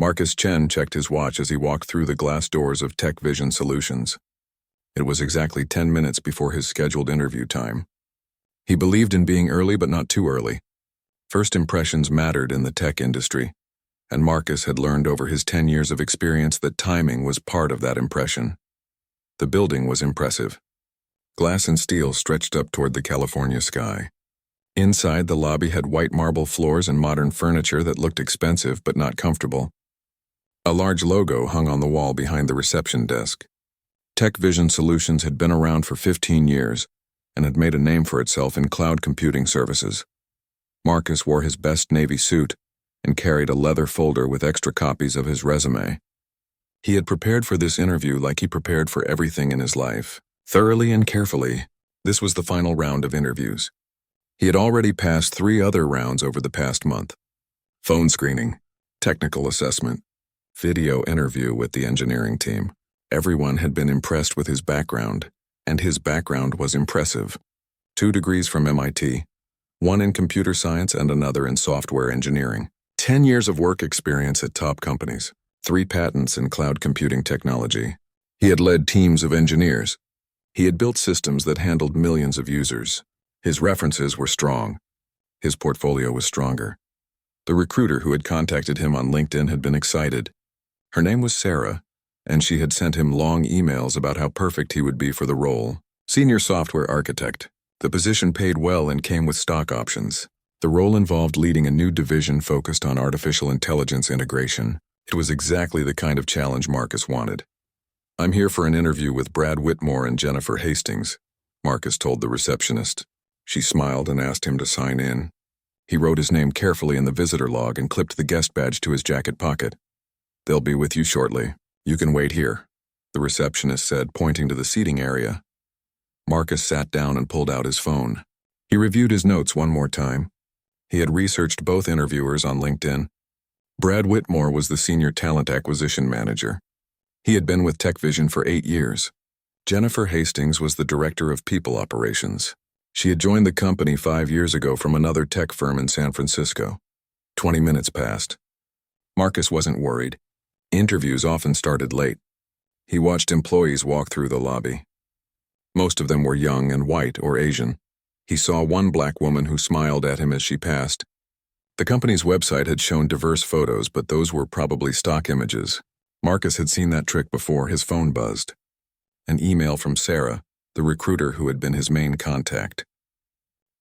Marcus Chen checked his watch as he walked through the glass doors of Tech Vision Solutions. It was exactly 10 minutes before his scheduled interview time. He believed in being early but not too early. First impressions mattered in the tech industry, and Marcus had learned over his 10 years of experience that timing was part of that impression. The building was impressive. Glass and steel stretched up toward the California sky. Inside, the lobby had white marble floors and modern furniture that looked expensive but not comfortable. A large logo hung on the wall behind the reception desk. Tech Vision Solutions had been around for 15 years and had made a name for itself in cloud computing services. Marcus wore his best navy suit and carried a leather folder with extra copies of his resume. He had prepared for this interview like he prepared for everything in his life, thoroughly and carefully. This was the final round of interviews. He had already passed 3 other rounds over the past month: phone screening, technical assessment, video interview with the engineering team. Everyone had been impressed with his background, and his background was impressive. 2 degrees from MIT, 1 in computer science and another in software engineering. 10 years of work experience at top companies, 3 patents in cloud computing technology. He had led teams of engineers. He had built systems that handled millions of users. His references were strong. His portfolio was stronger. The recruiter who had contacted him on LinkedIn had been excited. Her name was Sarah, and she had sent him long emails about how perfect he would be for the role. Senior software architect. The position paid well and came with stock options. The role involved leading a new division focused on artificial intelligence integration. It was exactly the kind of challenge Marcus wanted. "I'm here for an interview with Brad Whitmore and Jennifer Hastings," Marcus told the receptionist. She smiled and asked him to sign in. He wrote his name carefully in the visitor log and clipped the guest badge to his jacket pocket. "They'll be with you shortly. You can wait here," the receptionist said, pointing to the seating area. Marcus sat down and pulled out his phone. He reviewed his notes one more time. He had researched both interviewers on LinkedIn. Brad Whitmore was the senior talent acquisition manager. He had been with Tech Vision for 8 years. Jennifer Hastings was the director of people operations. She had joined the company 5 years ago from another tech firm in San Francisco. 20 minutes passed. Marcus wasn't worried. Interviews often started late. He watched employees walk through the lobby. Most of them were young and white or Asian. He saw one black woman who smiled at him as she passed. The company's website had shown diverse photos, but those were probably stock images. Marcus had seen that trick before. His phone buzzed. An email from Sarah, the recruiter who had been his main contact.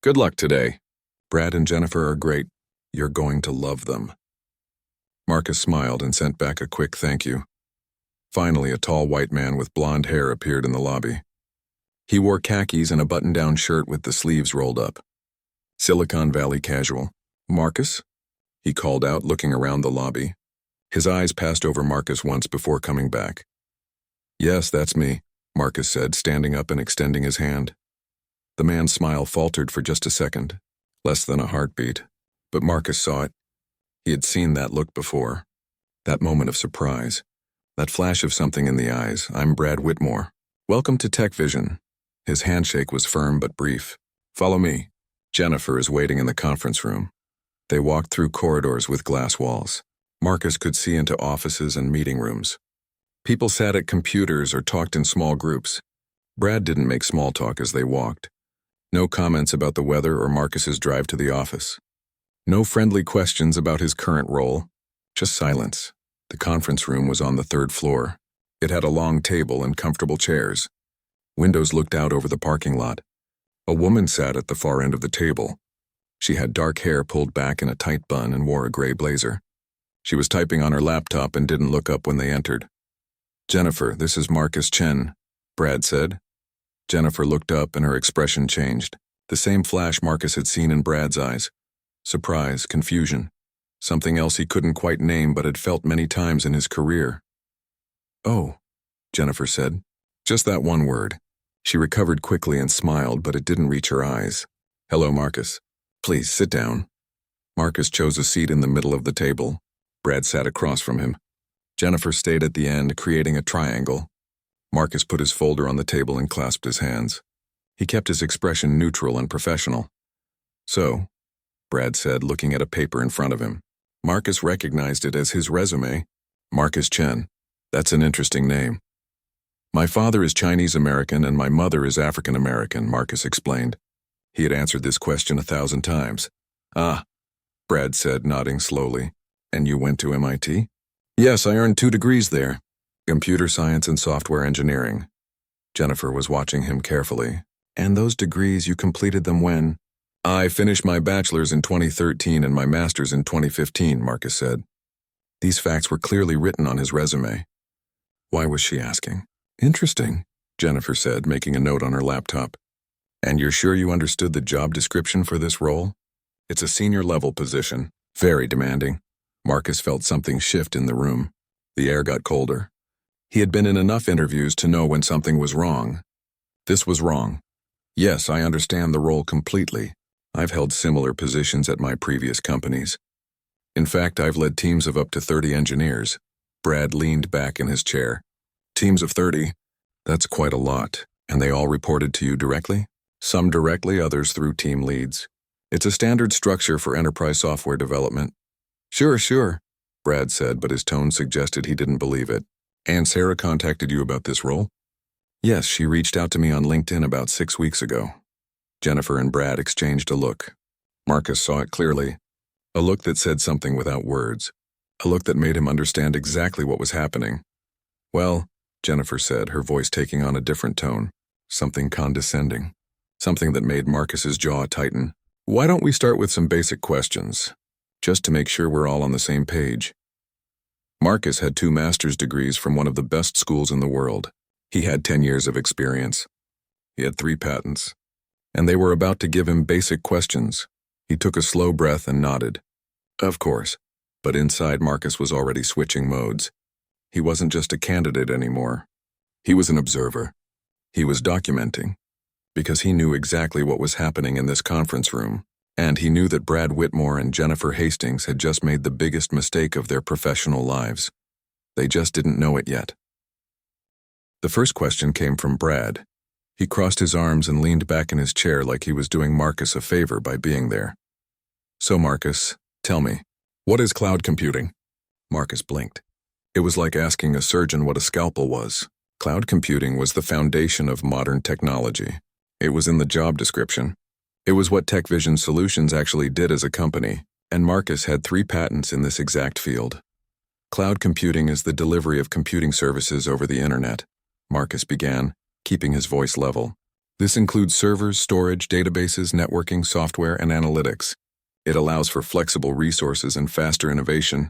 "Good luck today. Brad and Jennifer are great. You're going to love them." Marcus smiled and sent back a quick thank you. Finally, a tall white man with blonde hair appeared in the lobby. He wore khakis and a button-down shirt with the sleeves rolled up. Silicon Valley casual. "Marcus?" he called out, looking around the lobby. His eyes passed over Marcus once before coming back. "Yes, that's me," Marcus said, standing up and extending his hand. The man's smile faltered for just a second, less than a heartbeat, but Marcus saw it. He had seen that look before. That moment of surprise. That flash of something in the eyes. "I'm Brad Whitmore. Welcome to Tech Vision." His handshake was firm but brief. "Follow me. Jennifer is waiting in the conference room." They walked through corridors with glass walls. Marcus could see into offices and meeting rooms. People sat at computers or talked in small groups. Brad didn't make small talk as they walked. No comments about the weather or Marcus's drive to the office. No friendly questions about his current role. Just silence. The conference room was on the 3rd floor. It had a long table and comfortable chairs. Windows looked out over the parking lot. A woman sat at the far end of the table. She had dark hair pulled back in a tight bun and wore a gray blazer. She was typing on her laptop and didn't look up when they entered. "Jennifer, this is Marcus Chen," Brad said. Jennifer looked up and her expression changed. The same flash Marcus had seen in Brad's eyes. Surprise, confusion. Something else he couldn't quite name but had felt many times in his career. "Oh," Jennifer said. Just that one word. She recovered quickly and smiled, but it didn't reach her eyes. "Hello, Marcus. Please, sit down." Marcus chose a seat in the middle of the table. Brad sat across from him. Jennifer stayed at the end, creating a triangle. Marcus put his folder on the table and clasped his hands. He kept his expression neutral and professional. "So," Brad said, looking at a paper in front of him. Marcus recognized it as his resume. Marcus Chen. That's an interesting name. My father is Chinese American and my mother is African American, Marcus explained. He had answered this question 1,000 times. Ah, Brad said, nodding slowly. And you went to MIT? Yes, I earned 2 degrees there. Computer science and software engineering. Jennifer was watching him carefully. And those degrees, you completed them when? I finished my bachelor's in 2013 and my master's in 2015, Marcus said. These facts were clearly written on his resume. Why was she asking? Interesting, Jennifer said, making a note on her laptop. And you're sure you understood the job description for this role? It's a senior-level position, very demanding. Marcus felt something shift in the room. The air got colder. He had been in enough interviews to know when something was wrong. This was wrong. Yes, I understand the role completely. I've held similar positions at my previous companies. In fact, I've led teams of up to 30 engineers. Brad leaned back in his chair. Teams of 30? That's quite a lot. And they all reported to you directly? Some directly, others through team leads. It's a standard structure for enterprise software development. Sure, Brad said, but his tone suggested he didn't believe it. And Sarah contacted you about this role? Yes, she reached out to me on LinkedIn about 6 weeks ago. Jennifer and Brad exchanged a look. Marcus saw it clearly. A look that said something without words. A look that made him understand exactly what was happening. Well, Jennifer said, her voice taking on a different tone. Something condescending. Something that made Marcus's jaw tighten. Why don't we start with some basic questions, just to make sure we're all on the same page? Marcus had 2 master's degrees from one of the best schools in the world. He had 10 years of experience. He had 3 patents. And they were about to give him basic questions. He took a slow breath and nodded. Of course. But inside, Marcus was already switching modes. He wasn't just a candidate anymore. He was an observer. He was documenting. Because he knew exactly what was happening in this conference room, and he knew that Brad Whitmore and Jennifer Hastings had just made the biggest mistake of their professional lives. They just didn't know it yet. The first question came from Brad. He crossed his arms and leaned back in his chair like he was doing Marcus a favor by being there. So Marcus, tell me, what is cloud computing? Marcus blinked. It was like asking a surgeon what a scalpel was. Cloud computing was the foundation of modern technology. It was in the job description. It was what TechVision Solutions actually did as a company, and Marcus had 3 patents in this exact field. Cloud computing is the delivery of computing services over the internet, Marcus began, keeping his voice level. This includes servers, storage, databases, networking, software, and analytics. It allows for flexible resources and faster innovation.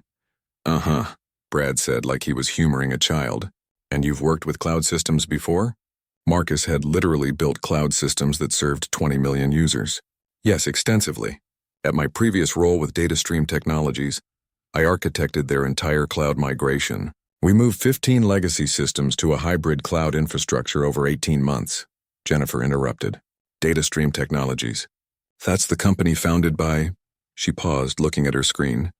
Brad said like he was humoring a child. And you've worked with cloud systems before? Marcus had literally built cloud systems that served 20 million users. Yes, extensively. At my previous role with DataStream Technologies, I architected their entire cloud migration. We moved 15 legacy systems to a hybrid cloud infrastructure over 18 months. Jennifer interrupted. DataStream Technologies. That's the company founded by... She paused, looking at her screen.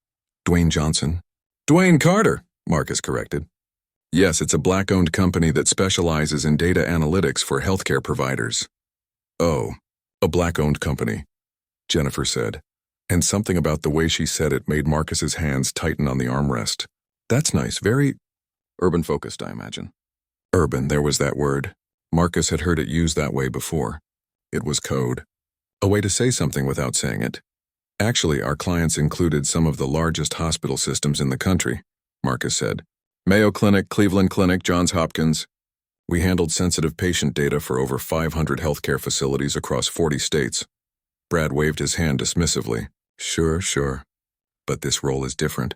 Dwayne Johnson. Dwayne Carter, Marcus corrected. Yes, it's a Black-owned company that specializes in data analytics for healthcare providers. Oh, a Black-owned company, Jennifer said, and something about the way she said it made Marcus's hands tighten on the armrest. That's nice, very urban-focused, I imagine. Urban, there was that word. Marcus had heard it used that way before. It was code. A way to say something without saying it. Actually, our clients included some of the largest hospital systems in the country, Marcus said. Mayo Clinic, Cleveland Clinic, Johns Hopkins. We handled sensitive patient data for over 500 healthcare facilities across 40 states. Brad waved his hand dismissively. Sure. But this role is different.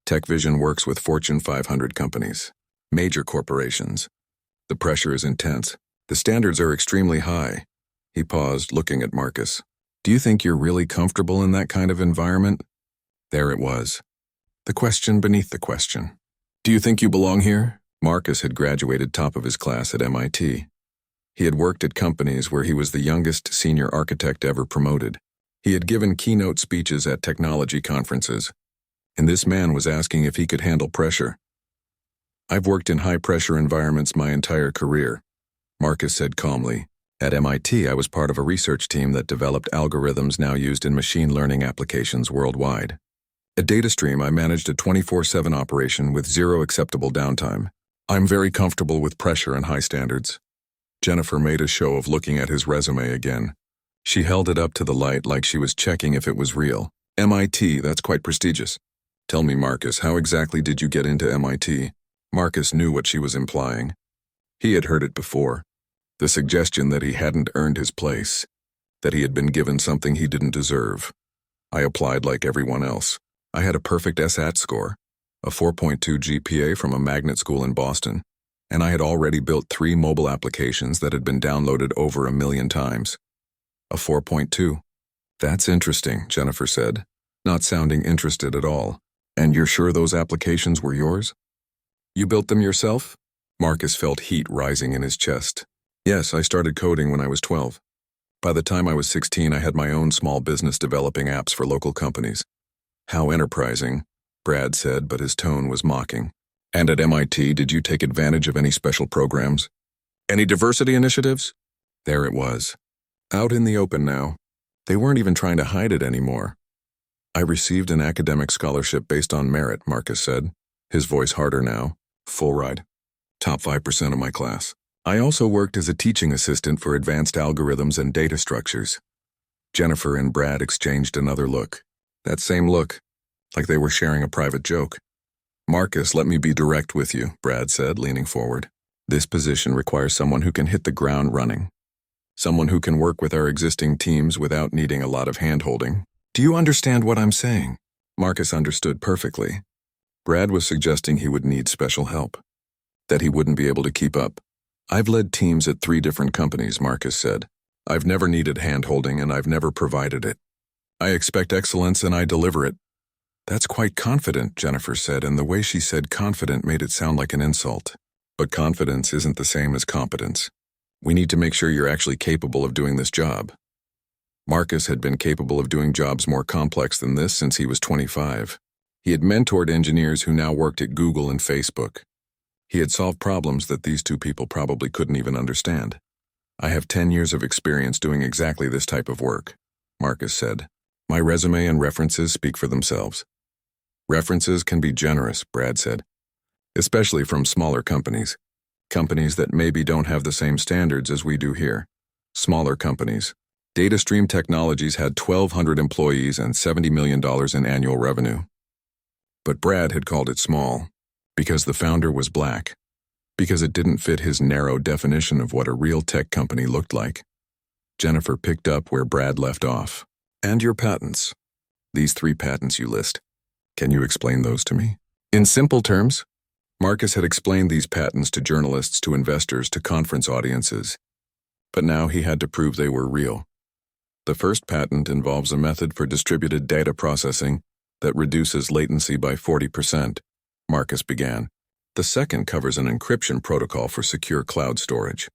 TechVision works with Fortune 500 companies, major corporations. The pressure is intense. The standards are extremely high. He paused, looking at Marcus. Do you think you're really comfortable in that kind of environment? There it was. The question beneath the question. Do you think you belong here? Marcus had graduated top of his class at MIT. He had worked at companies where he was the youngest senior architect ever promoted. He had given keynote speeches at technology conferences. And this man was asking if he could handle pressure. I've worked in high-pressure environments my entire career, Marcus said calmly. At MIT, I was part of a research team that developed algorithms now used in machine learning applications worldwide. At DataStream, I managed a 24/7 operation with zero acceptable downtime. I'm very comfortable with pressure and high standards. Jennifer made a show of looking at his resume again. She held it up to the light like she was checking if it was real. MIT, that's quite prestigious. Tell me, Marcus, how exactly did you get into MIT? Marcus knew what she was implying. He had heard it before. The suggestion that he hadn't earned his place, that he had been given something he didn't deserve. I applied like everyone else. I had a perfect SAT score, a 4.2 GPA from a magnet school in Boston, and I had already built 3 mobile applications that had been downloaded over 1 million times. A 4.2. That's interesting, Jennifer said, not sounding interested at all. And you're sure those applications were yours? You built them yourself? Marcus felt heat rising in his chest. Yes, I started coding when I was 12. By the time I was 16, I had my own small business developing apps for local companies. How enterprising, Brad said, but his tone was mocking. And at MIT, did you take advantage of any special programs? Any diversity initiatives? There it was. Out in the open now. They weren't even trying to hide it anymore. I received an academic scholarship based on merit, Marcus said, his voice harder now. Full ride. Top 5% of my class. I also worked as a teaching assistant for advanced algorithms and data structures. Jennifer and Brad exchanged another look. That same look, like they were sharing a private joke. Marcus, let me be direct with you, Brad said, leaning forward. This position requires someone who can hit the ground running. Someone who can work with our existing teams without needing a lot of hand-holding. Do you understand what I'm saying? Marcus understood perfectly. Brad was suggesting he would need special help, that he wouldn't be able to keep up. I've led teams at 3 different companies, Marcus said. I've never needed hand-holding and I've never provided it. I expect excellence and I deliver it. That's quite confident, Jennifer said, and the way she said confident made it sound like an insult. But confidence isn't the same as competence. We need to make sure you're actually capable of doing this job. Marcus had been capable of doing jobs more complex than this since he was 25. He had mentored engineers who now worked at Google and Facebook. He had solved problems that these 2 people probably couldn't even understand. I have 10 years of experience doing exactly this type of work, Marcus said. My resume and references speak for themselves. References can be generous, Brad said, especially from smaller companies. Companies that maybe don't have the same standards as we do here. Smaller companies. DataStream Technologies had 1,200 employees and $70 million in annual revenue. But Brad had called it small, because the founder was black, because it didn't fit his narrow definition of what a real tech company looked like. Jennifer picked up where Brad left off. And your patents. These 3 patents you list. Can you explain those to me? In simple terms, Marcus had explained these patents to journalists, to investors, to conference audiences. But now he had to prove they were real. The first patent involves a method for distributed data processing that reduces latency by 40%, Marcus began. The second covers an encryption protocol for secure cloud storage.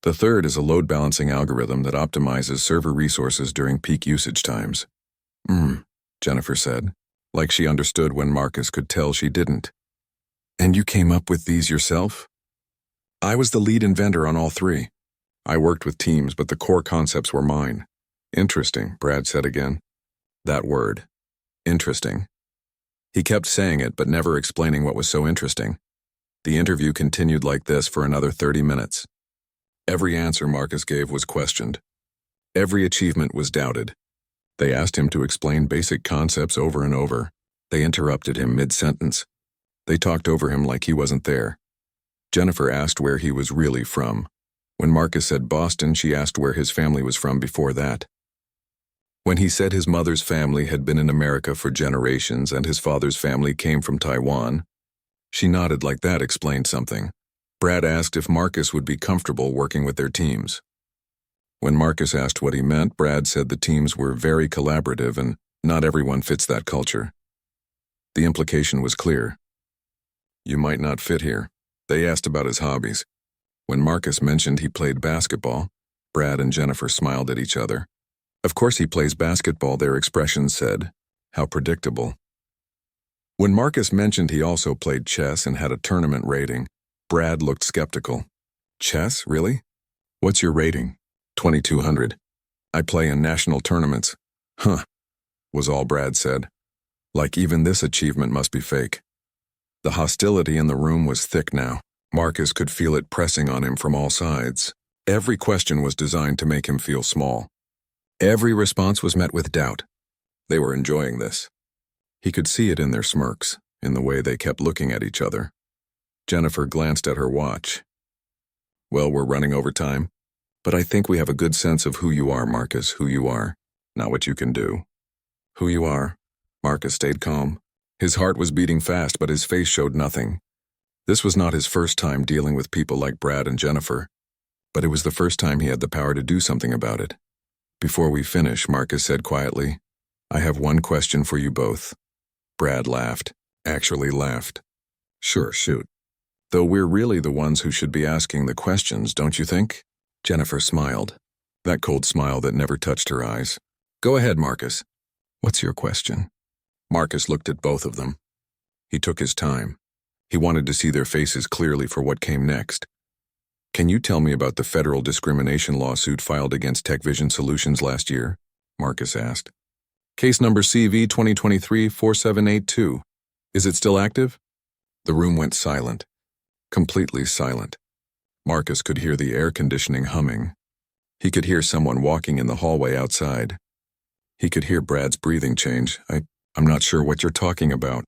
The third is a load balancing algorithm that optimizes server resources during peak usage times. Jennifer said, like she understood when Marcus could tell she didn't. And you came up with these yourself? I was the lead inventor on all 3. I worked with teams, but the core concepts were mine. Interesting, Brad said again. That word. Interesting. He kept saying it, but never explaining what was so interesting. The interview continued like this for another 30 minutes. Every answer Marcus gave was questioned. Every achievement was doubted. They asked him to explain basic concepts over and over. They interrupted him mid-sentence. They talked over him like he wasn't there. Jennifer asked where he was really from. When Marcus said Boston, she asked where his family was from before that. When he said his mother's family had been in America for generations and his father's family came from Taiwan, she nodded like that explained something. Brad asked if Marcus would be comfortable working with their teams. When Marcus asked what he meant, Brad said the teams were very collaborative and not everyone fits that culture. The implication was clear. You might not fit here. They asked about his hobbies. When Marcus mentioned he played basketball, Brad and Jennifer smiled at each other. Of course he plays basketball, their expressions said. How predictable. When Marcus mentioned he also played chess and had a tournament rating, Brad looked skeptical. Chess, really? What's your rating? 2,200. I play in national tournaments. Huh, was all Brad said. Like even this achievement must be fake. The hostility in the room was thick now. Marcus could feel it pressing on him from all sides. Every question was designed to make him feel small. Every response was met with doubt. They were enjoying this. He could see it in their smirks, in the way they kept looking at each other. Jennifer glanced at her watch. Well, we're running over time, but I think we have a good sense of who you are, Marcus, who you are, not what you can do. Who you are. Marcus stayed calm. His heart was beating fast, but his face showed nothing. This was not his first time dealing with people like Brad and Jennifer, but it was the first time he had the power to do something about it. Before we finish, Marcus said quietly, I have one question for you both. Brad laughed. Actually laughed. Sure, shoot. Though we're really the ones who should be asking the questions, don't you think? Jennifer smiled. That cold smile that never touched her eyes. Go ahead, Marcus. What's your question? Marcus looked at both of them. He took his time. He wanted to see their faces clearly for what came next. Can you tell me about the federal discrimination lawsuit filed against TechVision Solutions last year? Marcus asked. Case number CV 2023-4782. Is it still active? The room went silent. Completely silent. Marcus could hear the air conditioning humming. He could hear someone walking in the hallway outside. He could hear Brad's breathing change. I'm not sure what you're talking about,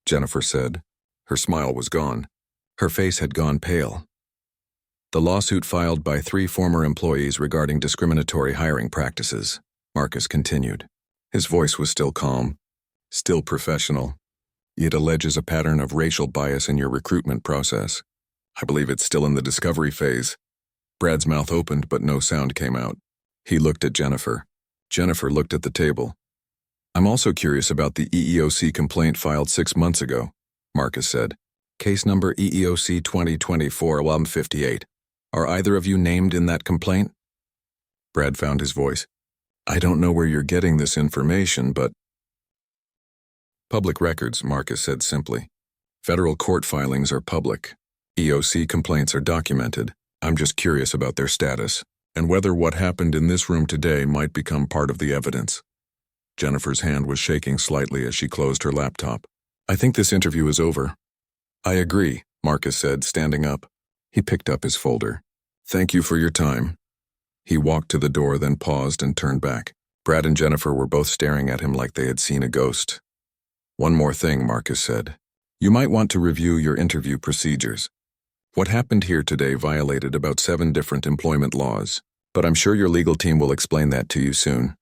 Jennifer said. Her smile was gone. Her face had gone pale. The lawsuit filed by 3 former employees regarding discriminatory hiring practices, Marcus continued. His voice was still calm, still professional. It alleges a pattern of racial bias in your recruitment process. I believe it's still in the discovery phase. Brad's mouth opened, but no sound came out. He looked at Jennifer. Jennifer looked at the table. I'm also curious about the EEOC complaint filed 6 months ago, Marcus said. Case number EEOC 2024-1158. Are either of you named in that complaint? Brad found his voice. I don't know where you're getting this information, but... Public records, Marcus said simply. Federal court filings are public. EOC complaints are documented. I'm just curious about their status, and whether what happened in this room today might become part of the evidence. Jennifer's hand was shaking slightly as she closed her laptop. I think this interview is over. I agree, Marcus said, standing up. He picked up his folder. Thank you for your time. He walked to the door, then paused and turned back. Brad and Jennifer were both staring at him like they had seen a ghost. One more thing, Marcus said. You might want to review your interview procedures. What happened here today violated about 7 different employment laws, but I'm sure your legal team will explain that to you soon.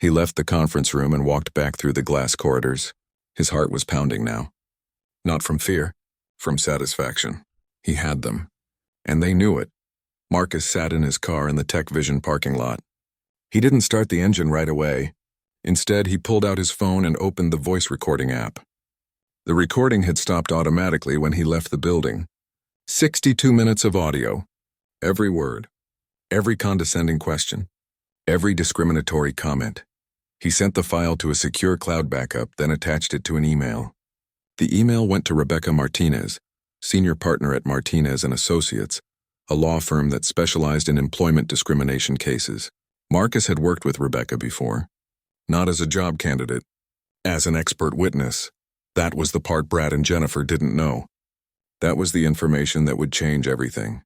He left the conference room and walked back through the glass corridors. His heart was pounding now. Not from fear, from satisfaction. He had them, and they knew it. Marcus sat in his car in the TechVision parking lot. He didn't start the engine right away. Instead, he pulled out his phone and opened the voice recording app. The recording had stopped automatically when he left the building. 62 minutes of audio. Every word. Every condescending question. Every discriminatory comment. He sent the file to a secure cloud backup, then attached it to an email. The email went to Rebecca Martinez, senior partner at Martinez & Associates, a law firm that specialized in employment discrimination cases. Marcus had worked with Rebecca before. Not as a job candidate, as an expert witness. That was the part Brad and Jennifer didn't know. That was the information that would change everything.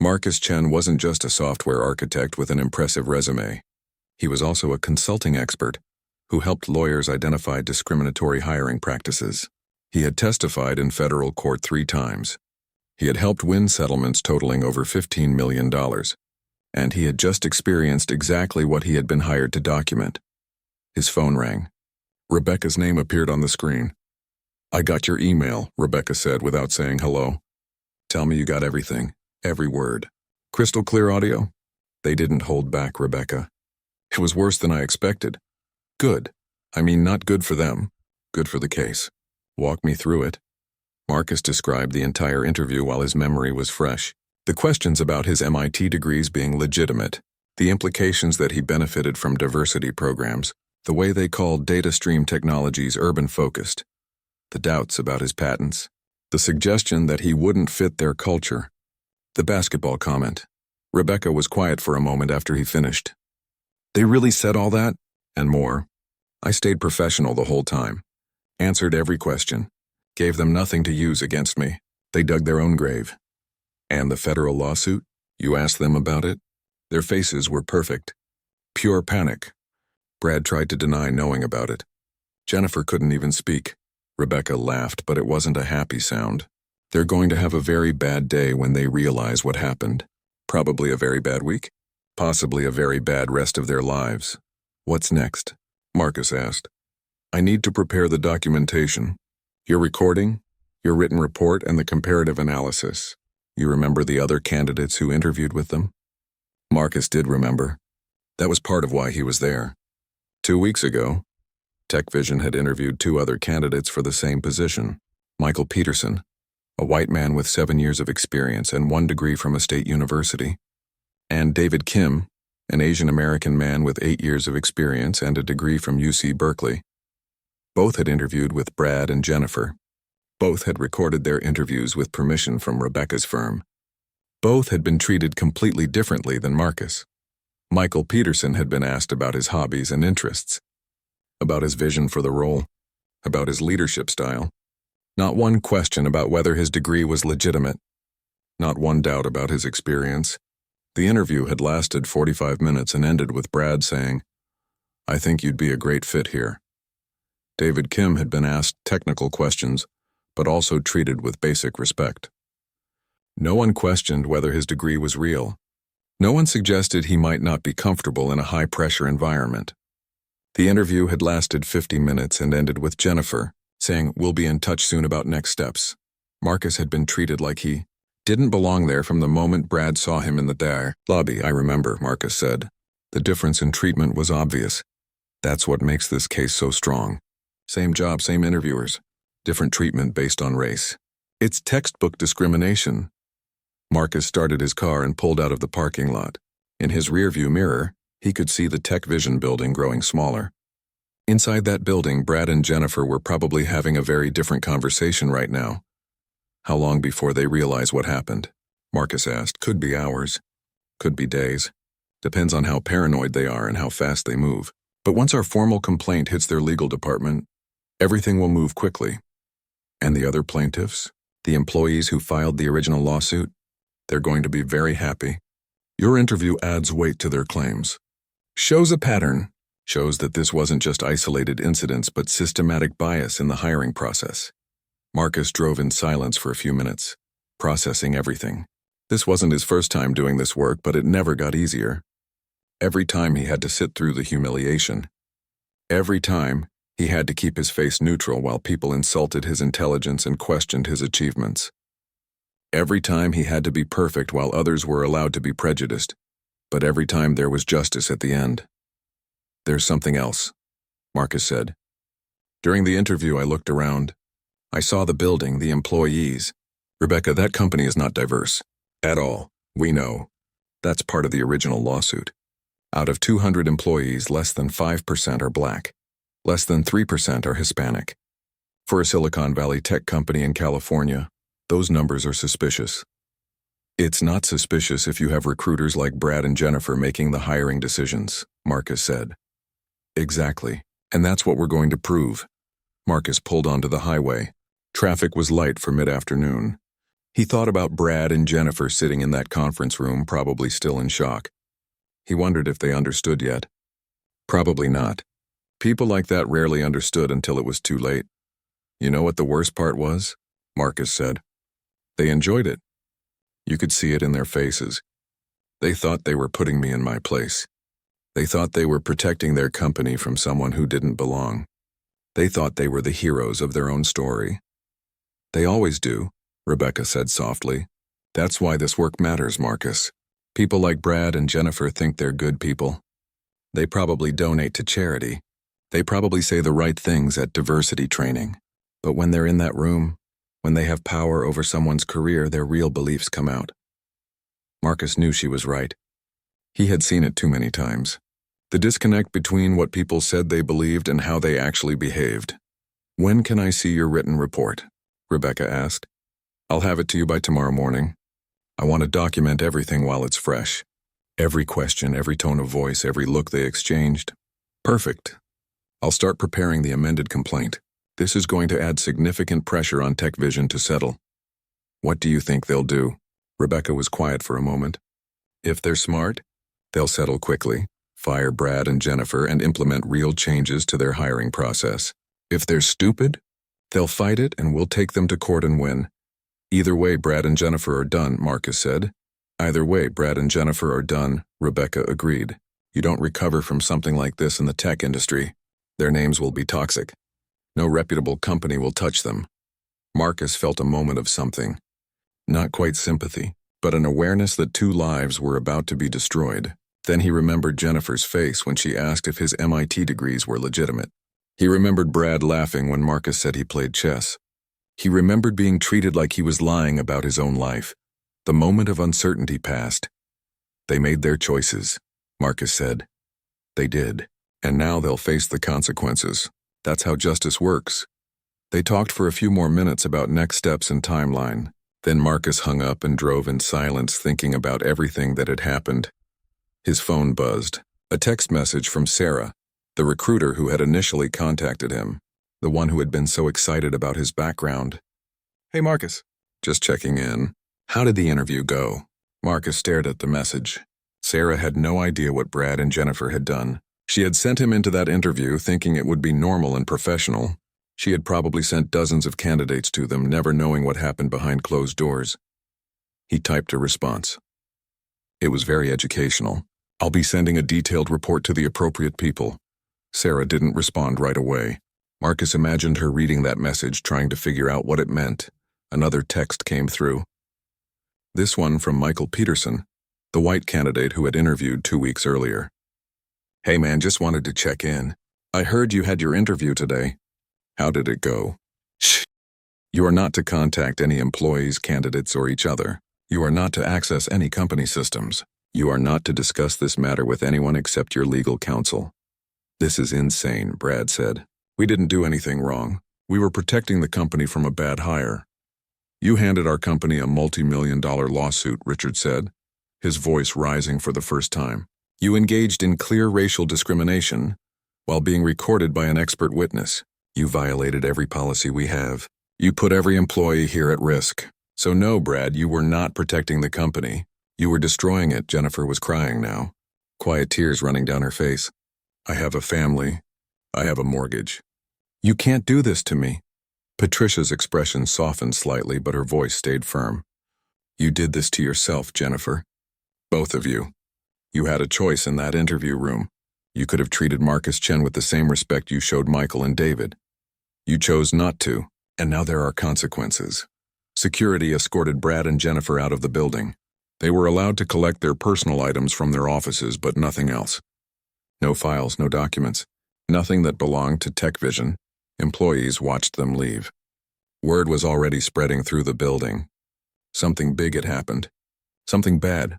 Marcus Chen wasn't just a software architect with an impressive resume. He was also a consulting expert who helped lawyers identify discriminatory hiring practices. He had testified in federal court 3 times. He had helped win settlements totaling over $15 million. And he had just experienced exactly what he had been hired to document. His phone rang. Rebecca's name appeared on the screen. I got your email, Rebecca said without saying hello. Tell me you got everything, every word. Crystal clear audio? They didn't hold back, Rebecca. It was worse than I expected. Good. I mean, not good for them. Good for the case. Walk me through it. Marcus described the entire interview while his memory was fresh. The questions about his MIT degrees being legitimate, the implications that he benefited from diversity programs, the way they called data stream technologies urban-focused, the doubts about his patents, the suggestion that he wouldn't fit their culture, the basketball comment. Rebecca was quiet for a moment after he finished. They really said all that? And more. I stayed professional the whole time. Answered every question. Gave them nothing to use against me. They dug their own grave. And the federal lawsuit? You asked them about it? Their faces were perfect. Pure panic. Brad tried to deny knowing about it. Jennifer couldn't even speak. Rebecca laughed, but it wasn't a happy sound. They're going to have a very bad day when they realize what happened. Probably a very bad week. Possibly a very bad rest of their lives. What's next? Marcus asked. I need to prepare the documentation. Your recording, your written report, and the comparative analysis. You remember the other candidates who interviewed with them? Marcus did remember. That was part of why he was there. 2 weeks ago, TechVision had interviewed 2 other candidates for the same position. Michael Peterson, a white man with 7 years of experience and 1 degree from a state university, and David Kim, an Asian American man with 8 years of experience and a degree from UC Berkeley. Both had interviewed with Brad and Jennifer. Both had recorded their interviews with permission from Rebecca's firm. Both had been treated completely differently than Marcus. Michael Peterson had been asked about his hobbies and interests, about his vision for the role, about his leadership style. Not one question about whether his degree was legitimate. Not one doubt about his experience. The interview had lasted 45 minutes and ended with Brad saying, I think you'd be a great fit here. David Kim had been asked technical questions, but also treated with basic respect. No one questioned whether his degree was real. No one suggested he might not be comfortable in a high-pressure environment. The interview had lasted 50 minutes and ended with Jennifer saying, we'll be in touch soon about next steps. Marcus had been treated like he didn't belong there from the moment Brad saw him in the lobby. I remember, Marcus said. The difference in treatment was obvious. That's what makes this case so strong. Same job, same interviewers. Different treatment based on race. It's textbook discrimination. Marcus started his car and pulled out of the parking lot. In his rearview mirror, he could see the TechVision building growing smaller. Inside that building, Brad and Jennifer were probably having a very different conversation right now. How long before they realize what happened? Marcus asked. Could be hours. Could be days. Depends on how paranoid they are and how fast they move. But once our formal complaint hits their legal department, everything will move quickly. And the other plaintiffs, the employees who filed the original lawsuit, they're going to be very happy. Your interview adds weight to their claims. Shows a pattern. Shows that this wasn't just isolated incidents but systematic bias in the hiring process. Marcus drove in silence for a few minutes, processing everything. This wasn't his first time doing this work, but it never got easier. Every time he had to sit through the humiliation. Every time he had to keep his face neutral while people insulted his intelligence and questioned his achievements. Every time he had to be perfect while others were allowed to be prejudiced. But every time there was justice at the end. There's something else, Marcus said. During the interview, I looked around. I saw the building, the employees. Rebecca, that company is not diverse. At all. We know. That's part of the original lawsuit. Out of 200 employees, less than 5% are black. Less than 3% are Hispanic. For a Silicon Valley tech company in California, those numbers are suspicious. It's not suspicious if you have recruiters like Brad and Jennifer making the hiring decisions, Marcus said. Exactly. And that's what we're going to prove. Marcus pulled onto the highway. Traffic was light for mid-afternoon. He thought about Brad and Jennifer sitting in that conference room, probably still in shock. He wondered if they understood yet. Probably not. People like that rarely understood until it was too late. You know what the worst part was? Marcus said. They enjoyed it. You could see it in their faces. They thought they were putting me in my place. They thought they were protecting their company from someone who didn't belong. They thought they were the heroes of their own story. They always do, Rebecca said softly. That's why this work matters, Marcus. People like Brad and Jennifer think they're good people. They probably donate to charity. They probably say the right things at diversity training. But when they're in that room, when they have power over someone's career, their real beliefs come out. Marcus knew she was right. He had seen it too many times. The disconnect between what people said they believed and how they actually behaved. When can I see your written report? Rebecca asked. I'll have it to you by tomorrow morning. I want to document everything while it's fresh. Every question, every tone of voice, every look they exchanged. Perfect. I'll start preparing the amended complaint. This is going to add significant pressure on TechVision to settle. What do you think they'll do? Rebecca was quiet for a moment. If they're smart, they'll settle quickly, fire Brad and Jennifer, and implement real changes to their hiring process. If they're stupid, they'll fight it and we'll take them to court and win. Either way, Brad and Jennifer are done, Marcus said. Either way, Brad and Jennifer are done, Rebecca agreed. You don't recover from something like this in the tech industry. Their names will be toxic. No reputable company will touch them. Marcus felt a moment of something. Not quite sympathy, but an awareness that 2 lives were about to be destroyed. Then he remembered Jennifer's face when she asked if his MIT degrees were legitimate. He remembered Brad laughing when Marcus said he played chess. He remembered being treated like he was lying about his own life. The moment of uncertainty passed. They made their choices, Marcus said. They did, and now they'll face the consequences. That's how justice works. They talked for a few more minutes about next steps and timeline. Then Marcus hung up and drove in silence, thinking about everything that had happened. His phone buzzed. A text message from Sarah, the recruiter who had initially contacted him, the one who had been so excited about his background. Hey Marcus, just checking in. How did the interview go? Marcus stared at the message. Sarah had no idea what Brad and Jennifer had done. She had sent him into that interview thinking it would be normal and professional. She had probably sent dozens of candidates to them, never knowing what happened behind closed doors. He typed a response. It was very educational. I'll be sending a detailed report to the appropriate people. Sarah didn't respond right away. Marcus imagined her reading that message, trying to figure out what it meant. Another text came through. This one from Michael Peterson, the white candidate who had interviewed 2 weeks earlier. Hey man, just wanted to check in. I heard you had your interview today. How did it go? Shh. You are not to contact any employees, candidates, or each other. You are not to access any company systems. You are not to discuss this matter with anyone except your legal counsel. This is insane, Brad said. We didn't do anything wrong. We were protecting the company from a bad hire. You handed our company a multi-million-dollar lawsuit, Richard said, his voice rising for the first time. You engaged in clear racial discrimination while being recorded by an expert witness. You violated every policy we have. You put every employee here at risk. So no, Brad, you were not protecting the company. You were destroying it. Jennifer was crying now, quiet tears running down her face. I have a family. I have a mortgage. You can't do this to me. Patricia's expression softened slightly, but her voice stayed firm. You did this to yourself, Jennifer. Both of you. You had a choice in that interview room. You could have treated Marcus Chen with the same respect you showed Michael and David. You chose not to, and now there are consequences. Security escorted Brad and Jennifer out of the building. They were allowed to collect their personal items from their offices, but nothing else. No files, no documents, nothing that belonged to TechVision. Employees watched them leave. Word was already spreading through the building. Something big had happened. Something bad.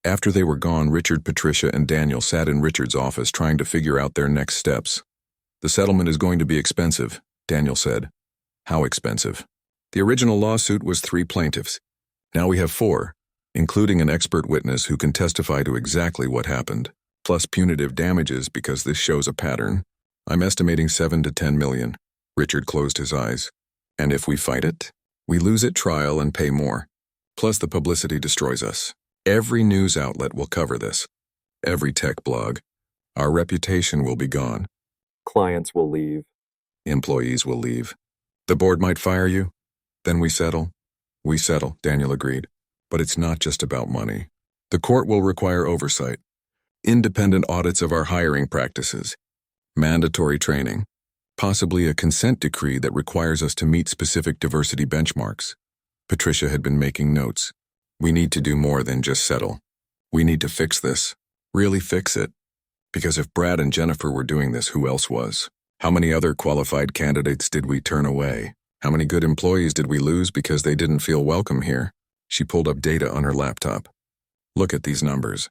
After they were gone, Richard, Patricia, and Daniel sat in Richard's office trying to figure out their next steps. The settlement is going to be expensive, Daniel said. How expensive? The original lawsuit was 3 plaintiffs. Now we have 4, including an expert witness who can testify to exactly what happened, plus punitive damages because this shows a pattern. I'm estimating 7 to 10 million. Richard closed his eyes. And if we fight it, we lose at trial and pay more. Plus the publicity destroys us. Every news outlet will cover this. Every tech blog. Our reputation will be gone. Clients will leave. Employees will leave. The board might fire you. Then we settle. We settle, Daniel agreed. But it's not just about money. The court will require oversight. Independent audits of our hiring practices. Mandatory training. Possibly a consent decree that requires us to meet specific diversity benchmarks. Patricia had been making notes. We need to do more than just settle. We need to fix this. Really fix it. Because if Brad and Jennifer were doing this, who else was? How many other qualified candidates did we turn away? How many good employees did we lose because they didn't feel welcome here? She pulled up data on her laptop. Look at these numbers.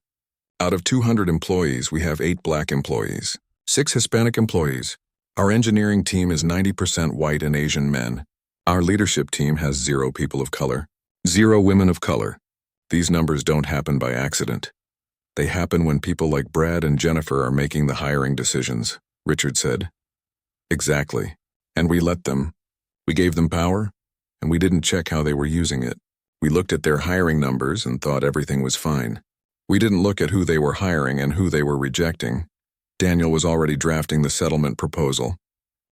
Out of 200 employees, we have 8 black employees, 6 Hispanic employees. Our engineering team is 90% white and Asian men. Our leadership team has 0 people of color, 0 women of color. These numbers don't happen by accident. They happen when people like Brad and Jennifer are making the hiring decisions, Richard said. Exactly. And we let them. We gave them power, and we didn't check how they were using it. We looked at their hiring numbers and thought everything was fine. We didn't look at who they were hiring and who they were rejecting. Daniel was already drafting the settlement proposal.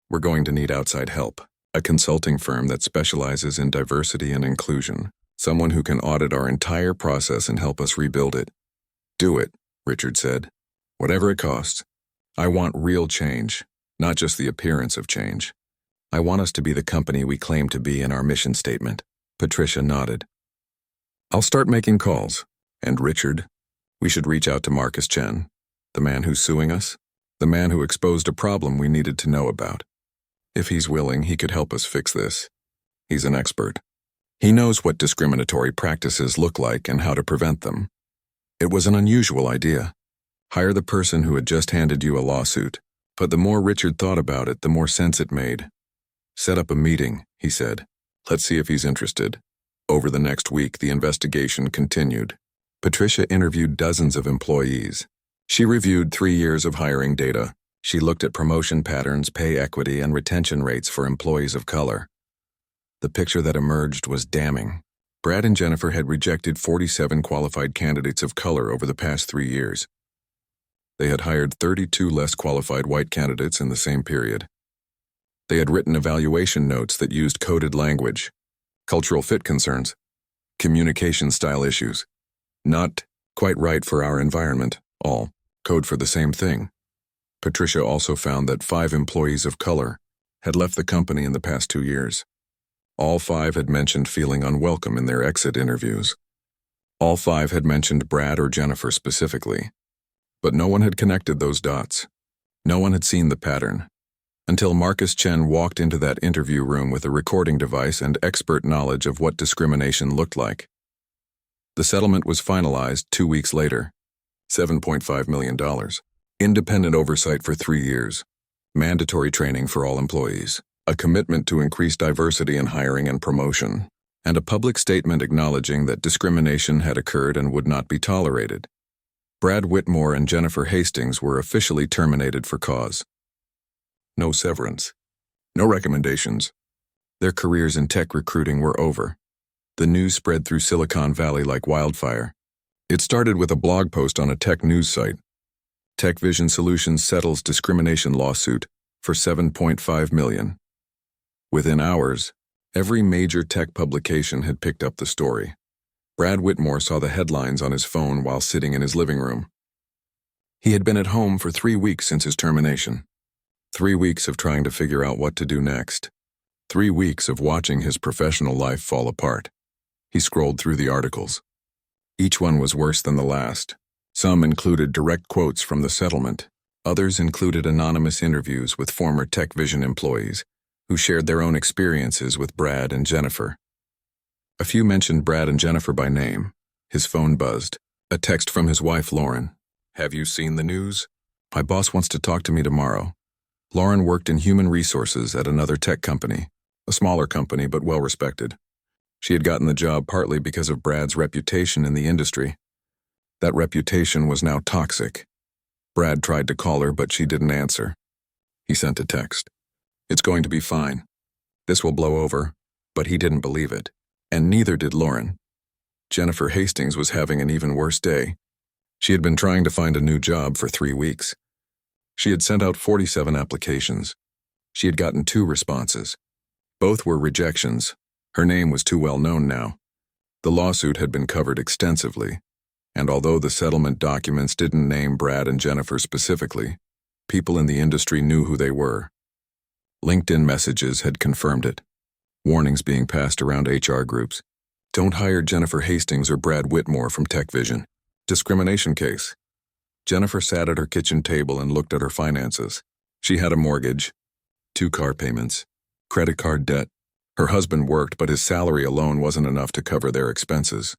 We're going to need outside help. A consulting firm that specializes in diversity and inclusion. Someone who can audit our entire process and help us rebuild it. Do it, Richard said. Whatever it costs. I want real change, not just the appearance of change. I want us to be the company we claim to be in our mission statement. Patricia nodded. I'll start making calls. And Richard, we should reach out to Marcus Chen, the man who's suing us, the man who exposed a problem we needed to know about. If he's willing, he could help us fix this. He's an expert. He knows what discriminatory practices look like and how to prevent them. It was an unusual idea. Hire the person who had just handed you a lawsuit. But the more Richard thought about it, the more sense it made. Set up a meeting, he said. Let's see if he's interested. Over the next week, the investigation continued. Patricia interviewed dozens of employees. She reviewed 3 years of hiring data. She looked at promotion patterns, pay equity, and retention rates for employees of color. The picture that emerged was damning. Brad and Jennifer had rejected 47 qualified candidates of color over the past 3 years. They had hired 32 less qualified white candidates in the same period. They had written evaluation notes that used coded language, cultural fit concerns, communication style issues. Not quite right for our environment, all code for the same thing. Patricia also found that 5 employees of color had left the company in the past 2 years. All 5 had mentioned feeling unwelcome in their exit interviews. All 5 had mentioned Brad or Jennifer specifically. But no one had connected those dots. No one had seen the pattern. Until Marcus Chen walked into that interview room with a recording device and expert knowledge of what discrimination looked like. The settlement was finalized 2 weeks later. $7.5 million. Independent oversight for 3 years. Mandatory training for all employees. A commitment to increase diversity in hiring and promotion. And a public statement acknowledging that discrimination had occurred and would not be tolerated. Brad Whitmore and Jennifer Hastings were officially terminated for cause. No severance. No recommendations. Their careers in tech recruiting were over. The news spread through Silicon Valley like wildfire. It started with a blog post on a tech news site. Tech Vision Solutions settles discrimination lawsuit for $7.5 million. Within hours, every major tech publication had picked up the story. Brad Whitmore saw the headlines on his phone while sitting in his living room. He had been at home for 3 weeks since his termination. 3 weeks of trying to figure out what to do next. 3 weeks of watching his professional life fall apart. He scrolled through the articles. Each one was worse than the last. Some included direct quotes from the settlement. Others included anonymous interviews with former Tech Vision employees who shared their own experiences with Brad and Jennifer. A few mentioned Brad and Jennifer by name. His phone buzzed. A text from his wife, Lauren. Have you seen the news? My boss wants to talk to me tomorrow. Lauren worked in human resources at another tech company, a smaller company but well-respected. She had gotten the job partly because of Brad's reputation in the industry. That reputation was now toxic. Brad tried to call her, but she didn't answer. He sent a text. It's going to be fine. This will blow over, but he didn't believe it, and neither did Lauren. Jennifer Hastings was having an even worse day. She had been trying to find a new job for 3 weeks. She had sent out 47 applications. She had gotten 2 responses. Both were rejections. Her name was too well known now. The lawsuit had been covered extensively, and although the settlement documents didn't name Brad and Jennifer specifically, people in the industry knew who they were. LinkedIn messages had confirmed it. Warnings being passed around HR groups. Don't hire Jennifer Hastings or Brad Whitmore from Tech Vision. Discrimination case. Jennifer sat at her kitchen table and looked at her finances. She had a mortgage, 2 car payments, credit card debt. Her husband worked, but his salary alone wasn't enough to cover their expenses.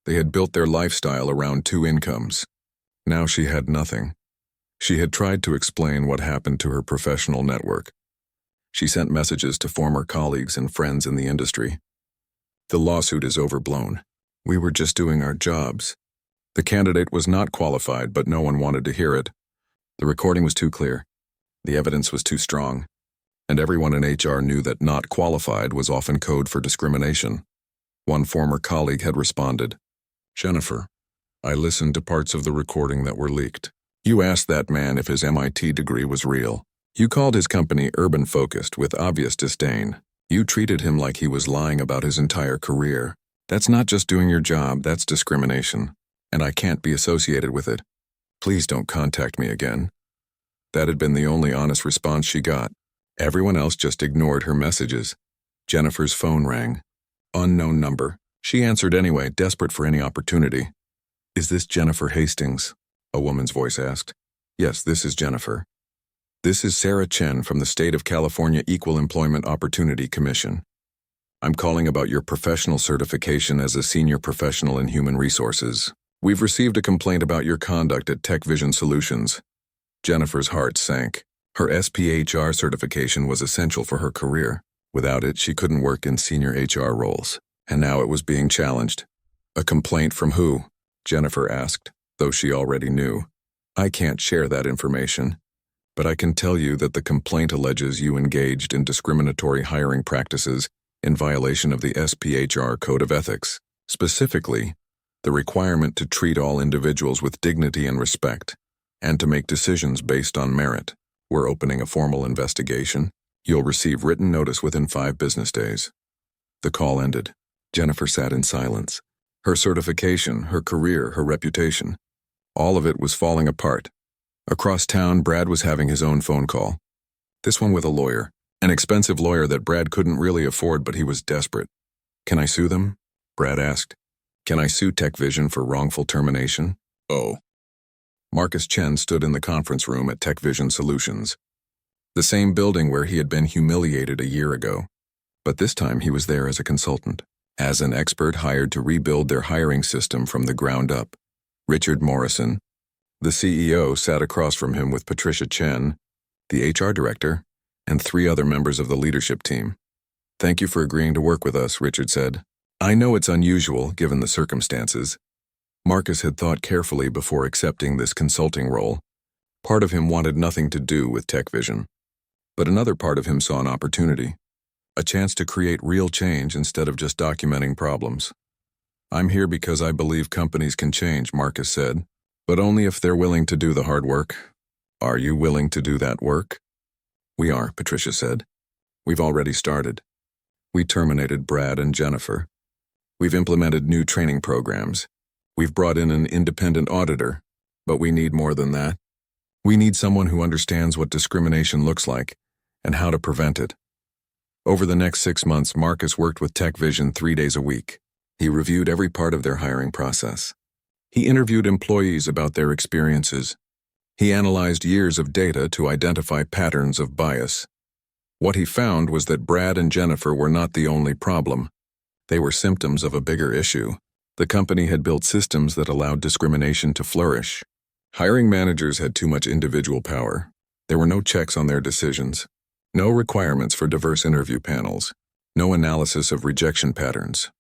They had built their lifestyle around 2 incomes. Now she had nothing. She had tried to explain what happened to her professional network. She sent messages to former colleagues and friends in the industry. The lawsuit is overblown. We were just doing our jobs. The candidate was not qualified, but no one wanted to hear it. The recording was too clear. The evidence was too strong. and everyone in HR knew that "not qualified" was often code for discrimination. One former colleague had responded, "Jennifer, I listened to parts of the recording that were leaked. You asked that man if his MIT degree was real. You called his company urban-focused with obvious disdain. You treated him like he was lying about his entire career. That's not just doing your job, that's discrimination, and I can't be associated with it. Please don't contact me again." That had been the only honest response she got. Everyone else just ignored her messages. Jennifer's phone rang. Unknown number. She answered anyway, desperate for any opportunity. "Is this Jennifer Hastings?" a woman's voice asked. "Yes, this is Jennifer. This is Sarah Chen from the State of California Equal Employment Opportunity Commission. I'm calling about your professional certification as a senior professional in human resources. We've received a complaint about your conduct at Tech Vision Solutions." Jennifer's heart sank. Her SPHR certification was essential for her career. Without it, she couldn't work in senior HR roles, and now it was being challenged. "A complaint from who?" Jennifer asked, though she already knew. "I can't share that information, but I can tell you that the complaint alleges you engaged in discriminatory hiring practices in violation of the SPHR Code of Ethics, specifically, the requirement to treat all individuals with dignity and respect, and to make decisions based on merit. We're opening a formal investigation. You'll receive written notice within 5 business days." The call ended. Jennifer sat in silence. Her certification, her career, her reputation, all of it was falling apart. Across town, Brad was having his own phone call. This one with a lawyer, an expensive lawyer that Brad couldn't really afford, but he was desperate. "Can I sue them?" Brad asked. "Can I sue Tech Vision for wrongful termination?" "Oh." Marcus Chen stood in the conference room at Tech Vision Solutions, the same building where he had been humiliated a year ago. But this time he was there as a consultant, as an expert hired to rebuild their hiring system from the ground up. Richard Morrison, the CEO, sat across from him with Patricia Chen, the HR director, and 3 other members of the leadership team. "Thank you for agreeing to work with us," Richard said. "I know it's unusual, given the circumstances." Marcus had thought carefully before accepting this consulting role. Part of him wanted nothing to do with Tech Vision, but another part of him saw an opportunity, a chance to create real change instead of just documenting problems. "I'm here because I believe companies can change," Marcus said, "but only if they're willing to do the hard work. Are you willing to do that work?" "We are," Patricia said. "We've already started. We terminated Brad and Jennifer. We've implemented new training programs. We've brought in an independent auditor, but we need more than that. We need someone who understands what discrimination looks like and how to prevent it." Over the next 6 months, Marcus worked with Tech Vision 3 days a week. He reviewed every part of their hiring process. He interviewed employees about their experiences. He analyzed years of data to identify patterns of bias. What he found was that Brad and Jennifer were not the only problem. They were symptoms of a bigger issue. The company had built systems that allowed discrimination to flourish. Hiring managers had too much individual power. There were no checks on their decisions, no requirements for diverse interview panels, no analysis of rejection patterns.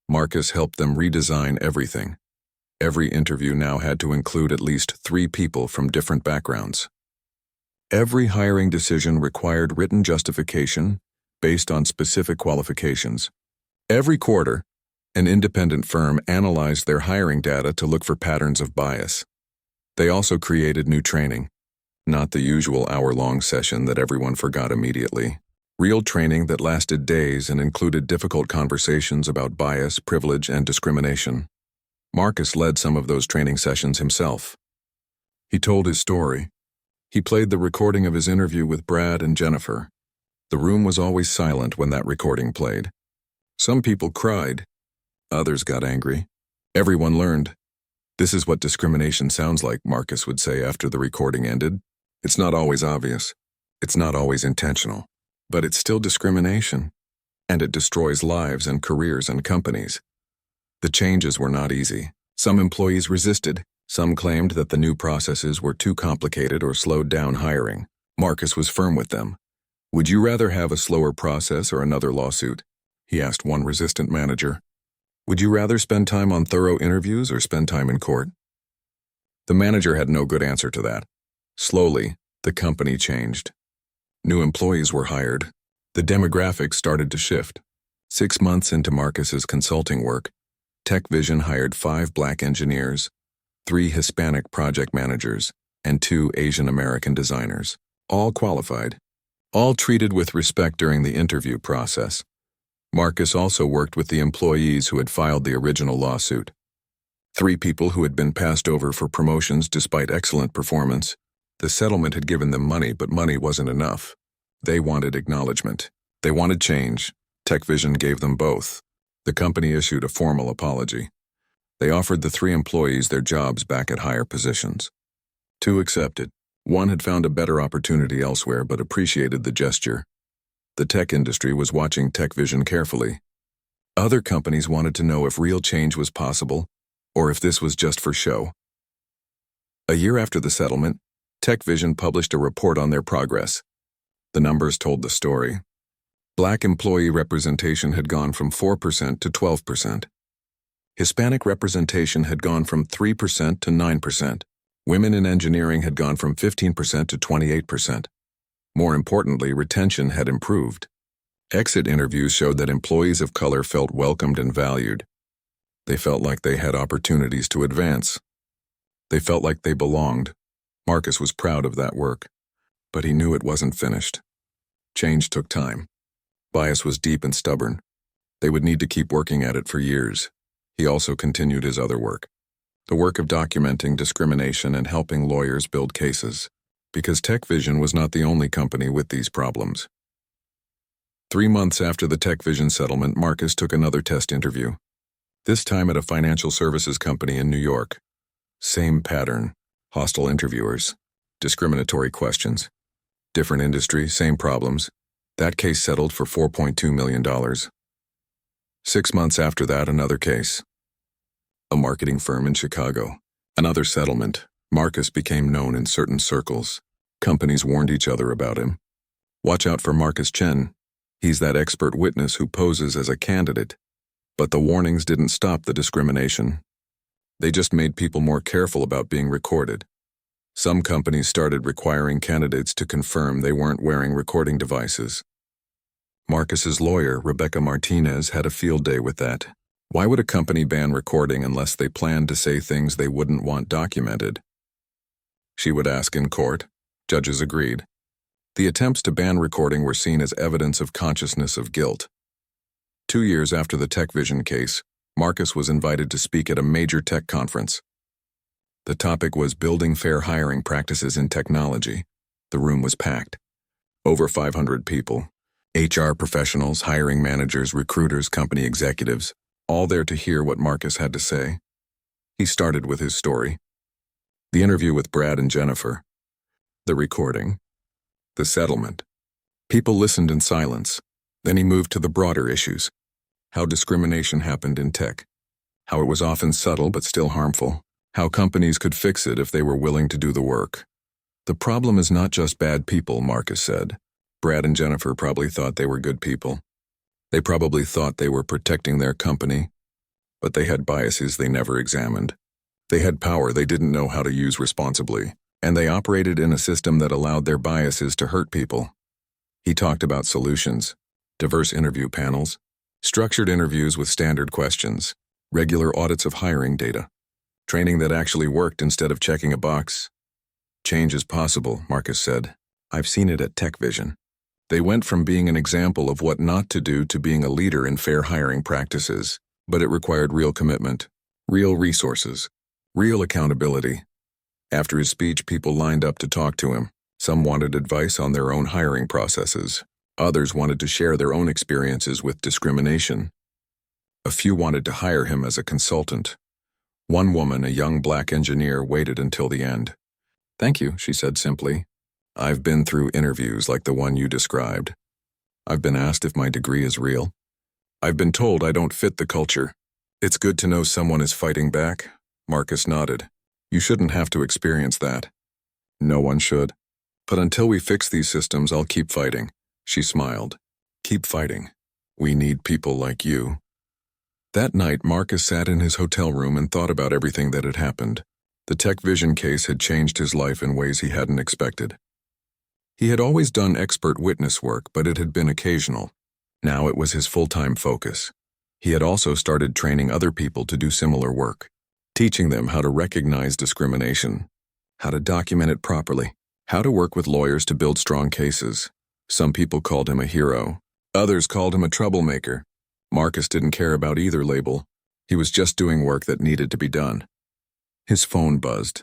Marcus helped them redesign everything. Every interview now had to include at least 3 people from different backgrounds. Every hiring decision required written justification based on specific qualifications. Every quarter, an independent firm analyzed their hiring data to look for patterns of bias. They also created new training, not the usual hour-long session that everyone forgot immediately. Real training that lasted days and included difficult conversations about bias, privilege, and discrimination. Marcus led some of those training sessions himself. He told his story. He played the recording of his interview with Brad and Jennifer. The room was always silent when that recording played. Some people cried. Others got angry. Everyone learned. "This is what discrimination sounds like," Marcus would say after the recording ended. "It's not always obvious. It's not always intentional. But it's still discrimination. And it destroys lives and careers and companies." The changes were not easy. Some employees resisted. Some claimed that the new processes were too complicated or slowed down hiring. Marcus was firm with them. "Would you rather have a slower process or another lawsuit?" he asked one resistant manager. "Would you rather spend time on thorough interviews or spend time in court?" The manager had no good answer to that. Slowly, the company changed. New employees were hired. The demographics started to shift. 6 months into Marcus's consulting work, TechVision hired 5 Black engineers, 3 Hispanic project managers, and 2 Asian American designers, all qualified, all treated with respect during the interview process. Marcus also worked with the employees who had filed the original lawsuit. 3 people who had been passed over for promotions despite excellent performance. The settlement had given them money, but money wasn't enough. They wanted acknowledgement. They wanted change. TechVision gave them both. The company issued a formal apology. They offered the 3 employees their jobs back at higher positions. 2 accepted. 1 had found a better opportunity elsewhere but appreciated the gesture. The tech industry was watching TechVision carefully. Other companies wanted to know if real change was possible or if this was just for show. A year after the settlement, TechVision published a report on their progress. The numbers told the story. Black employee representation had gone from 4% to 12%. Hispanic representation had gone from 3% to 9%. Women in engineering had gone from 15% to 28%. More importantly, retention had improved. Exit interviews showed that employees of color felt welcomed and valued. They felt like they had opportunities to advance. They felt like they belonged. Marcus was proud of that work, but he knew it wasn't finished. Change took time. Bias was deep and stubborn. They would need to keep working at it for years. He also continued his other work, the work of documenting discrimination and helping lawyers build cases, because TechVision was not the only company with these problems. 3 months after the TechVision settlement, Marcus took another test interview, this time at a financial services company in New York. Same pattern, hostile interviewers, discriminatory questions. Different industry, same problems. That case settled for $4.2 million. 6 months after that, another case. A marketing firm in Chicago. Another settlement. Marcus became known in certain circles. Companies warned each other about him. Watch out for Marcus Chen. He's that expert witness who poses as a candidate. But the warnings didn't stop the discrimination. They just made people more careful about being recorded. Some companies started requiring candidates to confirm they weren't wearing recording devices. Marcus's lawyer, Rebecca Martinez, had a field day with that. Why would a company ban recording unless they planned to say things they wouldn't want documented? She would ask in court. Judges agreed. The attempts to ban recording were seen as evidence of consciousness of guilt. 2 years after the TechVision case, Marcus was invited to speak at a major tech conference. The topic was building fair hiring practices in technology. The room was packed. Over 500 people. HR professionals, hiring managers, recruiters, company executives, all there to hear what Marcus had to say. He started with his story. The interview with Brad and Jennifer. The recording. The settlement. People listened in silence. Then he moved to the broader issues. How discrimination happened in tech. How it was often subtle but still harmful. How companies could fix it if they were willing to do the work. The problem is not just bad people, Marcus said. Brad and Jennifer probably thought they were good people. They probably thought they were protecting their company, but they had biases they never examined. They had power they didn't know how to use responsibly, and they operated in a system that allowed their biases to hurt people. He talked about solutions, diverse interview panels, structured interviews with standard questions, regular audits of hiring data, training that actually worked instead of checking a box. Change is possible, Marcus said. I've seen it at TechVision. They went from being an example of what not to do to being a leader in fair hiring practices, but it required real commitment, real resources, real accountability. After his speech, people lined up to talk to him. Some wanted advice on their own hiring processes. Others wanted to share their own experiences with discrimination. A few wanted to hire him as a consultant. One woman, a young Black engineer, waited until the end. "Thank you," she said simply. "I've been through interviews like the one you described. I've been asked if my degree is real. I've been told I don't fit the culture. It's good to know someone is fighting back." Marcus nodded. "You shouldn't have to experience that." "No one should. But until we fix these systems, I'll keep fighting." She smiled. "Keep fighting. We need people like you." That night, Marcus sat in his hotel room and thought about everything that had happened. The TechVision case had changed his life in ways he hadn't expected. He had always done expert witness work, but it had been occasional. Now it was his full-time focus. He had also started training other people to do similar work, teaching them how to recognize discrimination, how to document it properly, how to work with lawyers to build strong cases. Some people called him a hero. Others called him a troublemaker. Marcus didn't care about either label. He was just doing work that needed to be done. His phone buzzed.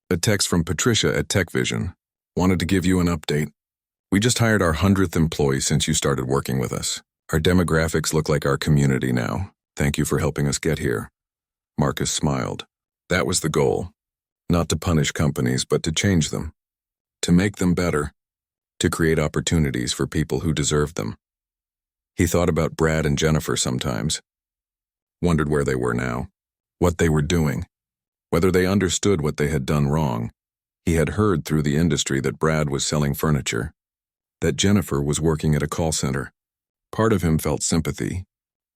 A text from Patricia at TechVision. Wanted to give you an update. We just hired our 100th employee since you started working with us. Our demographics look like our community now. Thank you for helping us get here. Marcus smiled. That was the goal. Not to punish companies, but to change them. To make them better. To create opportunities for people who deserve them. He thought about Brad and Jennifer sometimes. Wondered where they were now. What they were doing. Whether they understood what they had done wrong. He had heard through the industry that Brad was selling furniture. That Jennifer was working at a call center. Part of him felt sympathy.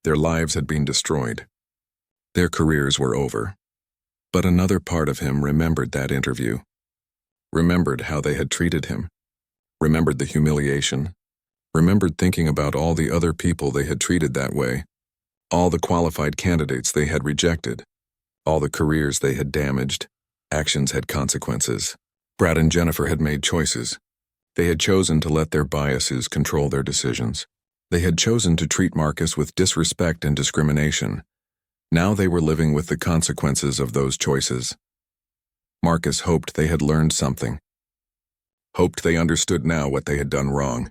Their lives had been destroyed. Their careers were over. But another part of him remembered that interview. Remembered how they had treated him. Remembered the humiliation. Remembered thinking about all the other people they had treated that way. All the qualified candidates they had rejected. All the careers they had damaged. Actions had consequences. Brad and Jennifer had made choices. They had chosen to let their biases control their decisions. They had chosen to treat Marcus with disrespect and discrimination. Now they were living with the consequences of those choices. Marcus hoped they had learned something. Hoped they understood now what they had done wrong.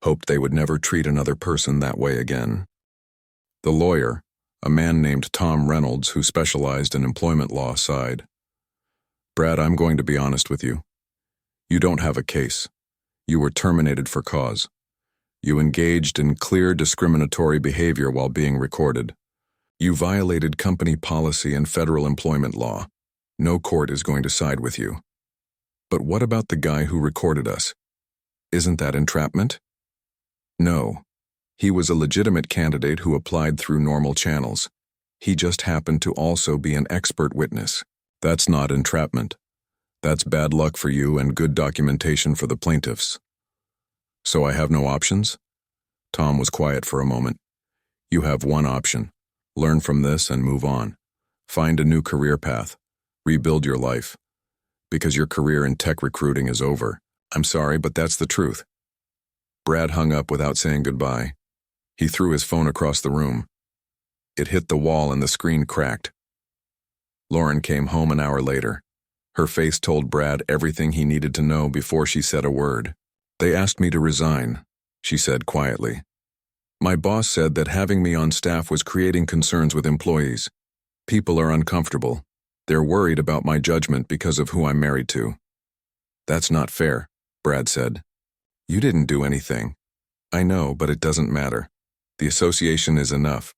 Hoped they would never treat another person that way again. The lawyer, a man named Tom Reynolds who specialized in employment law, sighed. Brad, I'm going to be honest with you. You don't have a case. You were terminated for cause. You engaged in clear discriminatory behavior while being recorded. You violated company policy and federal employment law. No court is going to side with you. But what about the guy who recorded us? Isn't that entrapment? No. He was a legitimate candidate who applied through normal channels. He just happened to also be an expert witness. That's not entrapment. That's bad luck for you and good documentation for the plaintiffs. So I have no options? Tom was quiet for a moment. You have one option. Learn from this and move on. Find a new career path. Rebuild your life. Because your career in tech recruiting is over. I'm sorry, but that's the truth. Brad hung up without saying goodbye. He threw his phone across the room. It hit the wall and the screen cracked. Lauren came home an hour later. Her face told Brad everything he needed to know before she said a word. They asked me to resign, she said quietly. My boss said that having me on staff was creating concerns with employees. People are uncomfortable. They're worried about my judgment because of who I'm married to. That's not fair, Brad said. You didn't do anything. I know, but it doesn't matter. The association is enough.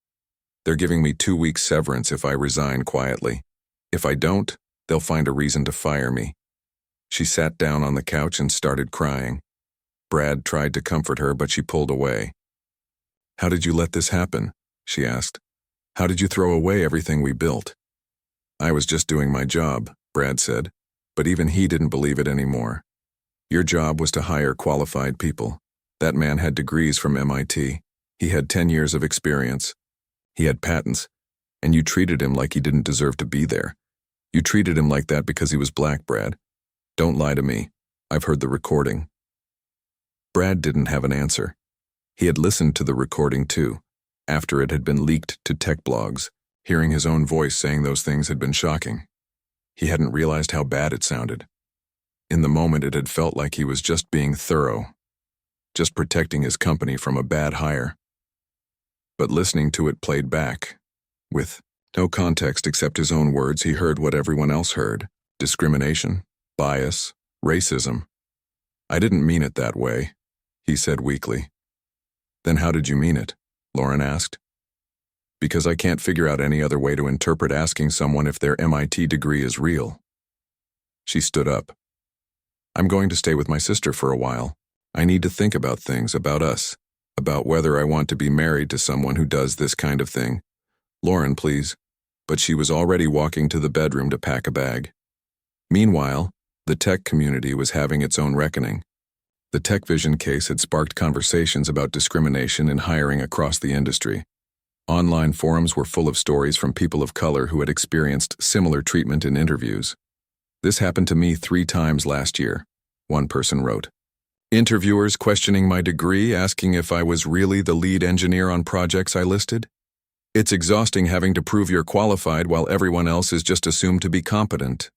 They're giving me 2 weeks severance if I resign quietly. If I don't, they'll find a reason to fire me. She sat down on the couch and started crying. Brad tried to comfort her, but she pulled away. How did you let this happen? She asked. How did you throw away everything we built? I was just doing my job, Brad said, but even he didn't believe it anymore. Your job was to hire qualified people. That man had degrees from MIT. He had 10 years of experience. He had patents, and you treated him like he didn't deserve to be there. You treated him like that because he was black, Brad. Don't lie to me. I've heard the recording. Brad didn't have an answer. He had listened to the recording too, after it had been leaked to tech blogs. Hearing his own voice saying those things had been shocking. He hadn't realized how bad it sounded. In the moment, it had felt like he was just being thorough, just protecting his company from a bad hire. But listening to it played back, with no context except his own words, he heard what everyone else heard: discrimination, bias, racism. I didn't mean it that way, he said weakly. Then how did you mean it? Lauren asked. Because I can't figure out any other way to interpret asking someone if their MIT degree is real. She stood up. I'm going to stay with my sister for a while. I need to think about things, about us, about whether I want to be married to someone who does this kind of thing. Lauren, please. But she was already walking to the bedroom to pack a bag. Meanwhile, the tech community was having its own reckoning. The TechVision case had sparked conversations about discrimination in hiring across the industry. Online forums were full of stories from people of color who had experienced similar treatment in interviews. "This happened to me 3 times last year," one person wrote. "Interviewers questioning my degree, asking if I was really the lead engineer on projects I listed. It's exhausting having to prove you're qualified while everyone else is just assumed to be competent.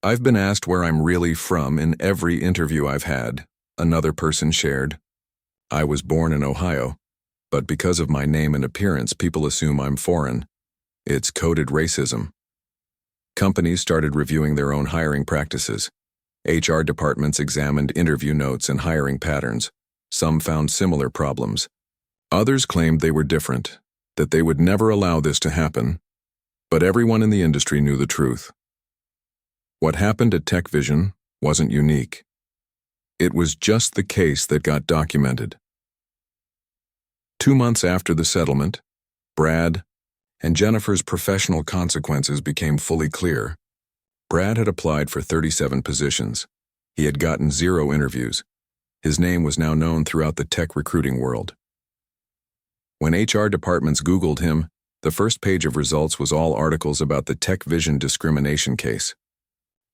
I've been asked where I'm really from in every interview I've had," another person shared. "I was born in Ohio, but because of my name and appearance, people assume I'm foreign. It's coded racism." Companies started reviewing their own hiring practices. HR departments examined interview notes and hiring patterns. Some found similar problems. Others claimed they were different, that they would never allow this to happen. But everyone in the industry knew the truth. What happened at TechVision wasn't unique. It was just the case that got documented. 2 months after the settlement, Brad and Jennifer's professional consequences became fully clear. Brad had applied for 37 positions. He had gotten 0 interviews. His name was now known throughout the tech recruiting world. When HR departments Googled him, the first page of results was all articles about the TechVision discrimination case.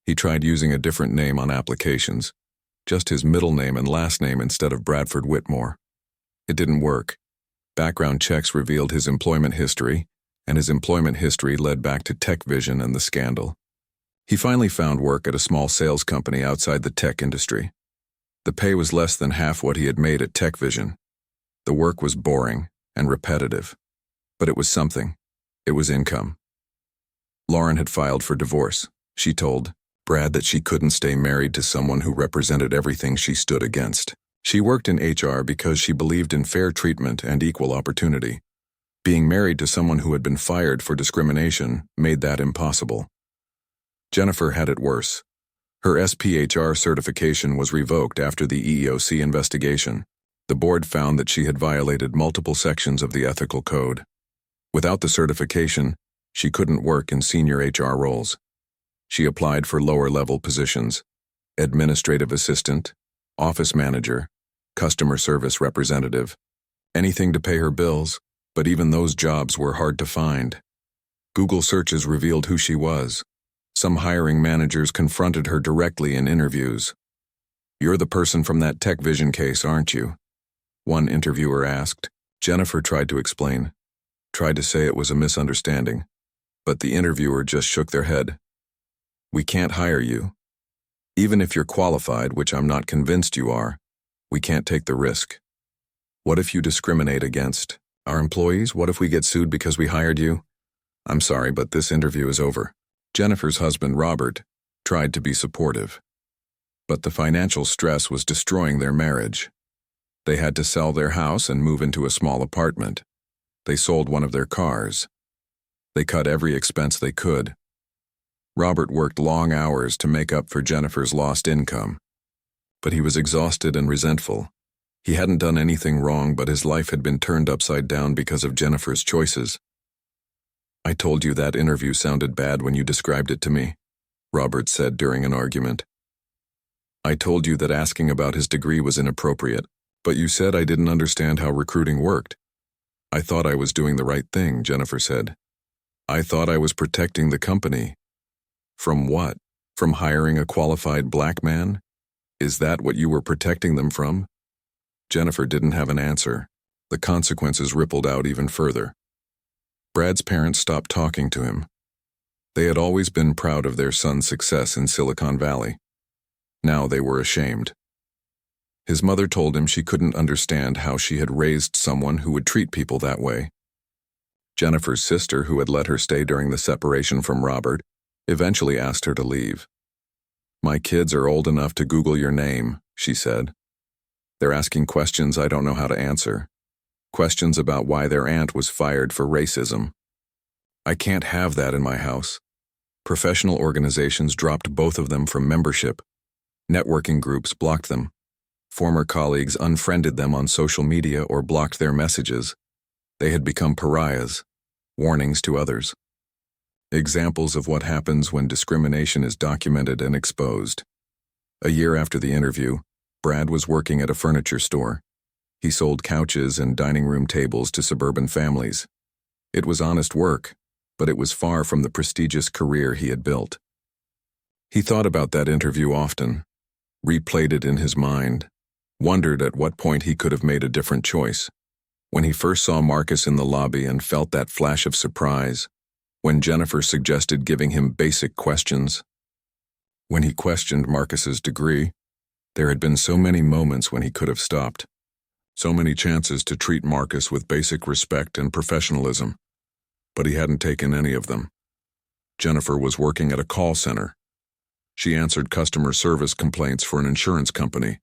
He tried using a different name on applications, just his middle name and last name instead of Bradford Whitmore. It didn't work. Background checks revealed his employment history, and his employment history led back to TechVision and the scandal. He finally found work at a small sales company outside the tech industry. The pay was less than half what he had made at TechVision. The work was boring and repetitive, but it was something. It was income. Lauren had filed for divorce. She told Brad that she couldn't stay married to someone who represented everything she stood against. She worked in HR because she believed in fair treatment and equal opportunity. Being married to someone who had been fired for discrimination made that impossible. Jennifer had it worse. Her SPHR certification was revoked after the EEOC investigation. The board found that she had violated multiple sections of the ethical code. Without the certification, she couldn't work in senior HR roles. She applied for lower-level positions: administrative assistant, office manager, customer service representative, anything to pay her bills, but even those jobs were hard to find. Google searches revealed who she was. Some hiring managers confronted her directly in interviews. "You're the person from that TechVision case, aren't you?" one interviewer asked. Jennifer tried to explain, tried to say it was a misunderstanding, but the interviewer just shook their head. "We can't hire you. Even if you're qualified, which I'm not convinced you are, we can't take the risk. What if you discriminate against our employees? What if we get sued because we hired you? I'm sorry, but this interview is over." Jennifer's husband, Robert, tried to be supportive, but the financial stress was destroying their marriage. They had to sell their house and move into a small apartment. They sold one of their cars. They cut every expense they could. Robert worked long hours to make up for Jennifer's lost income, but he was exhausted and resentful. He hadn't done anything wrong, but his life had been turned upside down because of Jennifer's choices. "I told you that interview sounded bad when you described it to me," Robert said during an argument. "I told you that asking about his degree was inappropriate, but you said I didn't understand how recruiting worked." "I thought I was doing the right thing," Jennifer said. "I thought I was protecting the company." "From what? From hiring a qualified black man? Is that what you were protecting them from?" Jennifer didn't have an answer. The consequences rippled out even further. Brad's parents stopped talking to him. They had always been proud of their son's success in Silicon Valley. Now they were ashamed. His mother told him she couldn't understand how she had raised someone who would treat people that way. Jennifer's sister, who had let her stay during the separation from Robert, eventually asked her to leave. "My kids are old enough to Google your name," she said. "They're asking questions I don't know how to answer. Questions about why their aunt was fired for racism. I can't have that in my house." Professional organizations dropped both of them from membership. Networking groups blocked them. Former colleagues unfriended them on social media or blocked their messages. They had become pariahs, warnings to others. Examples of what happens when discrimination is documented and exposed. A year after the interview, Brad was working at a furniture store. He sold couches and dining room tables to suburban families. It was honest work, but it was far from the prestigious career he had built. He thought about that interview often, replayed it in his mind, wondered at what point he could have made a different choice. When he first saw Marcus in the lobby and felt that flash of surprise, when Jennifer suggested giving him basic questions, when he questioned Marcus's degree, there had been so many moments when he could have stopped. So many chances to treat Marcus with basic respect and professionalism, but he hadn't taken any of them. Jennifer was working at a call center. She answered customer service complaints for an insurance company,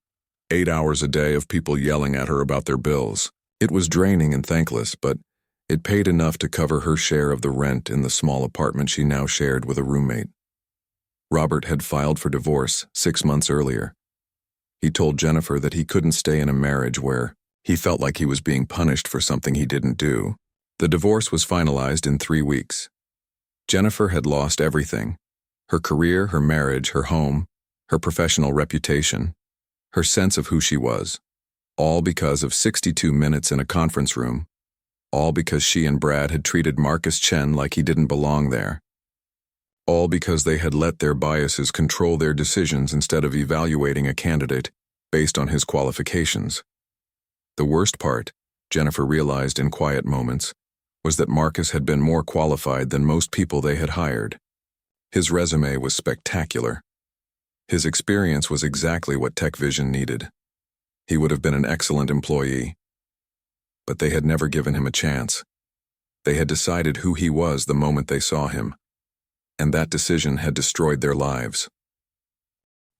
8 hours a day of people yelling at her about their bills. It was draining and thankless, but it paid enough to cover her share of the rent in the small apartment she now shared with a roommate. Robert had filed for divorce 6 months earlier. He told Jennifer that he couldn't stay in a marriage where he felt like he was being punished for something he didn't do. The divorce was finalized in 3 weeks. Jennifer had lost everything: her career, her marriage, her home, her professional reputation, her sense of who she was, all because of 62 minutes in a conference room, all because she and Brad had treated Marcus Chen like he didn't belong there, all because they had let their biases control their decisions instead of evaluating a candidate based on his qualifications. The worst part, Jennifer realized in quiet moments, was that Marcus had been more qualified than most people they had hired. His resume was spectacular. His experience was exactly what TechVision needed. He would have been an excellent employee. But they had never given him a chance. They had decided who he was the moment they saw him, and that decision had destroyed their lives.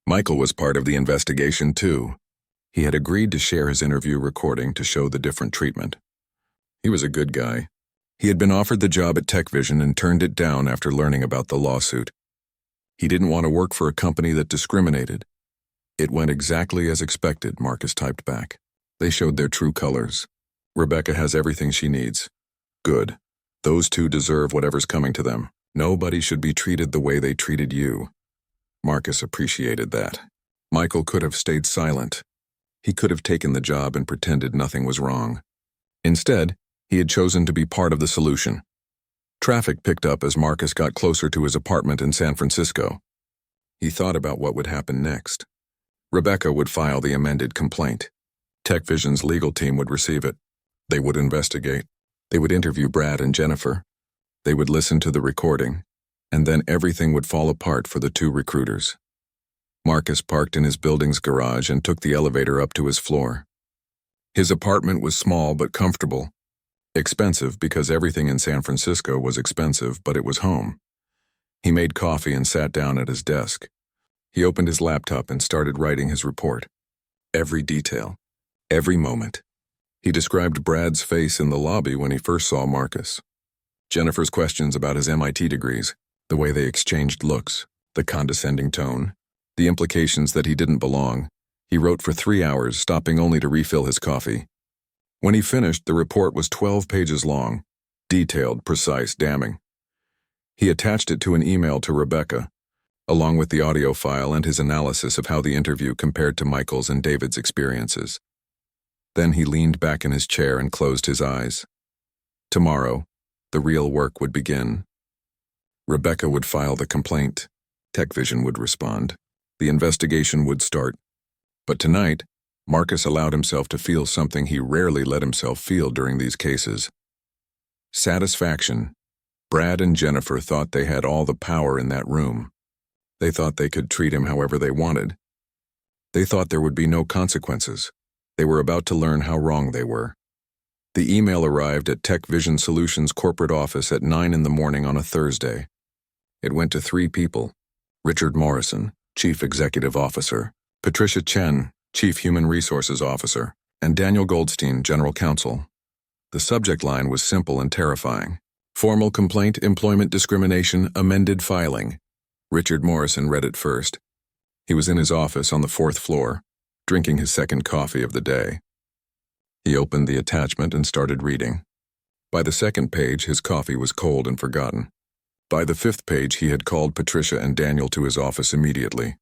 Michael was part of the investigation too. He had agreed to share his interview recording to show the different treatment. He was a good guy. He had been offered the job at TechVision and turned it down after learning about the lawsuit. He didn't want to work for a company that discriminated. It went exactly as expected, Marcus typed back. They showed their true colors. Rebecca has everything she needs. Good. Those two deserve whatever's coming to them. Nobody should be treated the way they treated you. Marcus appreciated that. Michael could have stayed silent. He could have taken the job and pretended nothing was wrong. Instead, he had chosen to be part of the solution. Traffic picked up as Marcus got closer to his apartment in San Francisco. He thought about what would happen next. Rebecca would file the amended complaint. TechVision's legal team would receive it. They would investigate. They would interview Brad and Jennifer. They would listen to the recording, and then everything would fall apart for the two recruiters. Marcus parked in his building's garage and took the elevator up to his floor. His apartment was small but comfortable. Expensive because everything in San Francisco was expensive, but it was home. He made coffee and sat down at his desk. He opened his laptop and started writing his report. Every detail, every moment. He described Brad's face in the lobby when he first saw Marcus. Jennifer's questions about his MIT degrees, the way they exchanged looks, the condescending tone, the implications that he didn't belong. He wrote for 3 hours, stopping only to refill his coffee. When he finished, the report was 12 pages long, detailed, precise, damning. He attached it to an email to Rebecca, along with the audio file and his analysis of how the interview compared to Michael's and David's experiences. Then he leaned back in his chair and closed his eyes. Tomorrow, the real work would begin. Rebecca would file the complaint. TechVision would respond. The investigation would start. But tonight, Marcus allowed himself to feel something he rarely let himself feel during these cases. Satisfaction. Brad and Jennifer thought they had all the power in that room. They thought they could treat him however they wanted. They thought there would be no consequences. They were about to learn how wrong they were. The email arrived at TechVision Solutions' corporate office at 9 in the morning on a Thursday. It went to 3 people: Richard Morrison, Chief Executive Officer, Patricia Chen, Chief Human Resources Officer, and Daniel Goldstein, General Counsel. The subject line was simple and terrifying. Formal complaint, employment discrimination, amended filing. Richard Morrison read it first. He was in his office on the 4th floor, drinking his second coffee of the day. He opened the attachment and started reading. By the 2nd page, his coffee was cold and forgotten. By the 5th page, he had called Patricia and Daniel to his office immediately.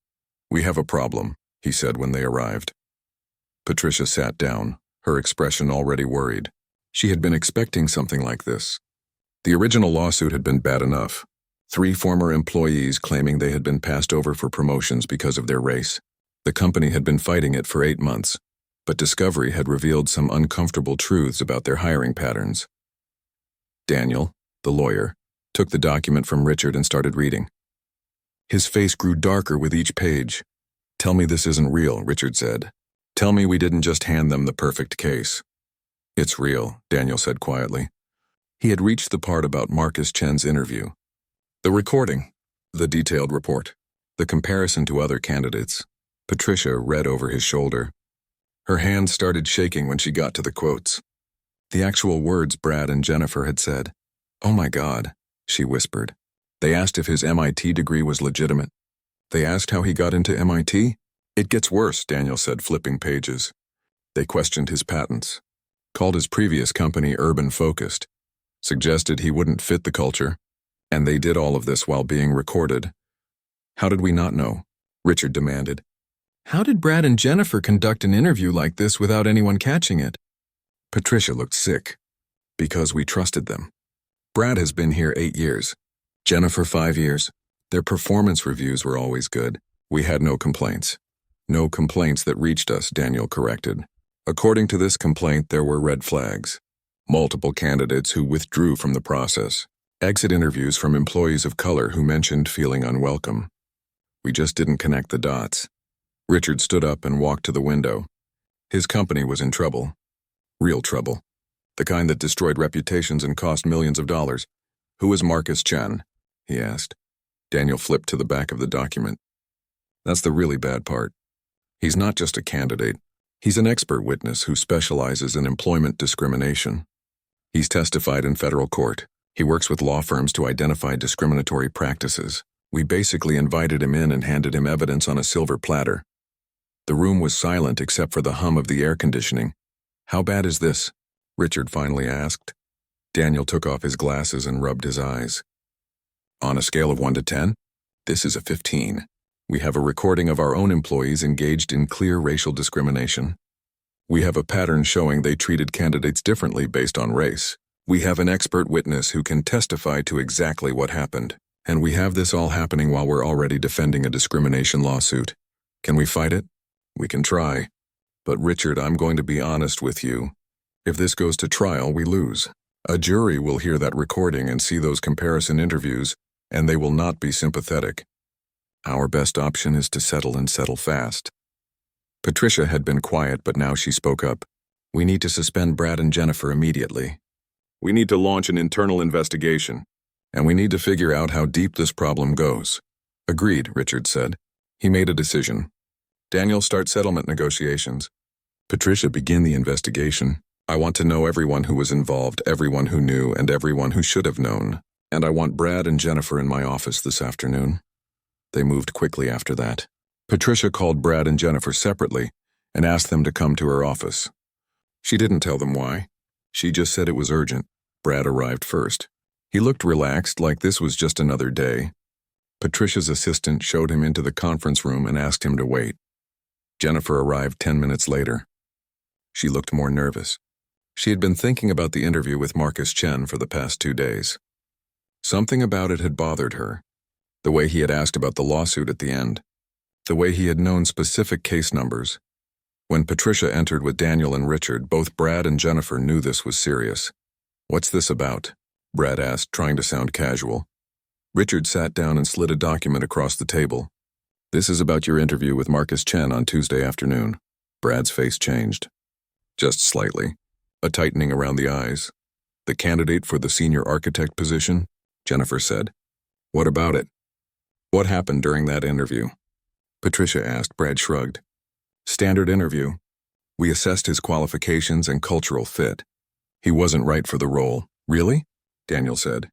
"We have a problem," he said when they arrived. Patricia sat down, her expression already worried. She had been expecting something like this. The original lawsuit had been bad enough. 3 former employees claiming they had been passed over for promotions because of their race. The company had been fighting it for 8 months, but discovery had revealed some uncomfortable truths about their hiring patterns. Daniel, the lawyer, took the document from Richard and started reading. His face grew darker with each page. "Tell me this isn't real," Richard said. "Tell me we didn't just hand them the perfect case." "It's real," Daniel said quietly. He had reached the part about Marcus Chen's interview. The recording, the detailed report, the comparison to other candidates. Patricia read over his shoulder. Her hand started shaking when she got to the quotes. The actual words Brad and Jennifer had said. "Oh my God," she whispered. They asked if his MIT degree was legitimate. They asked how he got into MIT? "It gets worse," Daniel said, flipping pages. They questioned his patents, called his previous company urban focused, suggested he wouldn't fit the culture, and they did all of this while being recorded. "How did we not know?" Richard demanded. "How did Brad and Jennifer conduct an interview like this without anyone catching it?" Patricia looked sick. "Because we trusted them. Brad has been here 8 years. Jennifer 5 years. Their performance reviews were always good. We had no complaints." "No complaints that reached us," Daniel corrected. "According to this complaint, there were red flags. Multiple candidates who withdrew from the process. Exit interviews from employees of color who mentioned feeling unwelcome. We just didn't connect the dots." Richard stood up and walked to the window. His company was in trouble. Real trouble. The kind that destroyed reputations and cost millions of dollars. "Who is Marcus Chen?" he asked. Daniel flipped to the back of the document. "That's the really bad part. He's not just a candidate. He's an expert witness who specializes in employment discrimination. He's testified in federal court. He works with law firms to identify discriminatory practices. We basically invited him in and handed him evidence on a silver platter." The room was silent except for the hum of the air conditioning. "How bad is this?" Richard finally asked. Daniel took off his glasses and rubbed his eyes. "On a scale of 1 to 10, this is a 15. We have a recording of our own employees engaged in clear racial discrimination. We have a pattern showing they treated candidates differently based on race. We have an expert witness who can testify to exactly what happened. And we have this all happening while we're already defending a discrimination lawsuit. Can we fight it? We can try. But Richard, I'm going to be honest with you. If this goes to trial, we lose. A jury will hear that recording and see those comparison interviews, and they will not be sympathetic. Our best option is to settle and settle fast." Patricia had been quiet, but now she spoke up. "We need to suspend Brad and Jennifer immediately. We need to launch an internal investigation, and we need to figure out how deep this problem goes." "Agreed," Richard said. He made a decision. "Daniel, start settlement negotiations. Patricia, begin the investigation. I want to know everyone who was involved, everyone who knew, and everyone who should have known. And I want Brad and Jennifer in my office this afternoon." They moved quickly after that. Patricia called Brad and Jennifer separately and asked them to come to her office. She didn't tell them why. She just said it was urgent. Brad arrived first. He looked relaxed, like this was just another day. Patricia's assistant showed him into the conference room and asked him to wait. Jennifer arrived 10 minutes later. She looked more nervous. She had been thinking about the interview with Marcus Chen for the past 2 days. Something about it had bothered her. The way he had asked about the lawsuit at the end. The way he had known specific case numbers. When Patricia entered with Daniel and Richard, both Brad and Jennifer knew this was serious. "What's this about?" Brad asked, trying to sound casual. Richard sat down and slid a document across the table. "This is about your interview with Marcus Chen on Tuesday afternoon." Brad's face changed. Just slightly. A tightening around the eyes. "The candidate for the senior architect position?" Jennifer said. "What about it?" "What happened during that interview?" Patricia asked. Brad shrugged. "Standard interview. We assessed his qualifications and cultural fit. He wasn't right for the role." "Really?" Daniel said.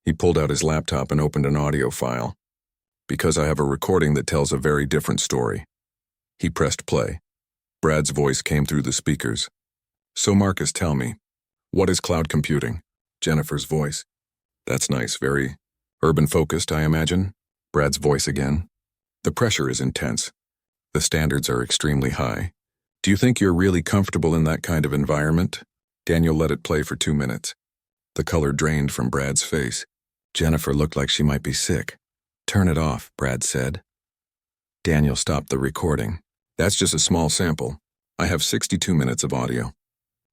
He pulled out his laptop and opened an audio file. "Because I have a recording that tells a very different story." He pressed play. Brad's voice came through the speakers. "So Marcus, tell me, what is cloud computing?" Jennifer's voice. "That's nice, very urban-focused, I imagine." Brad's voice again. "The pressure is intense. The standards are extremely high. Do you think you're really comfortable in that kind of environment? Daniel let it play for 2 minutes. The color drained from Brad's face. Jennifer looked like she might be sick. Turn it off, Brad said. Daniel stopped the recording. That's just a small sample. I have 62 minutes of audio.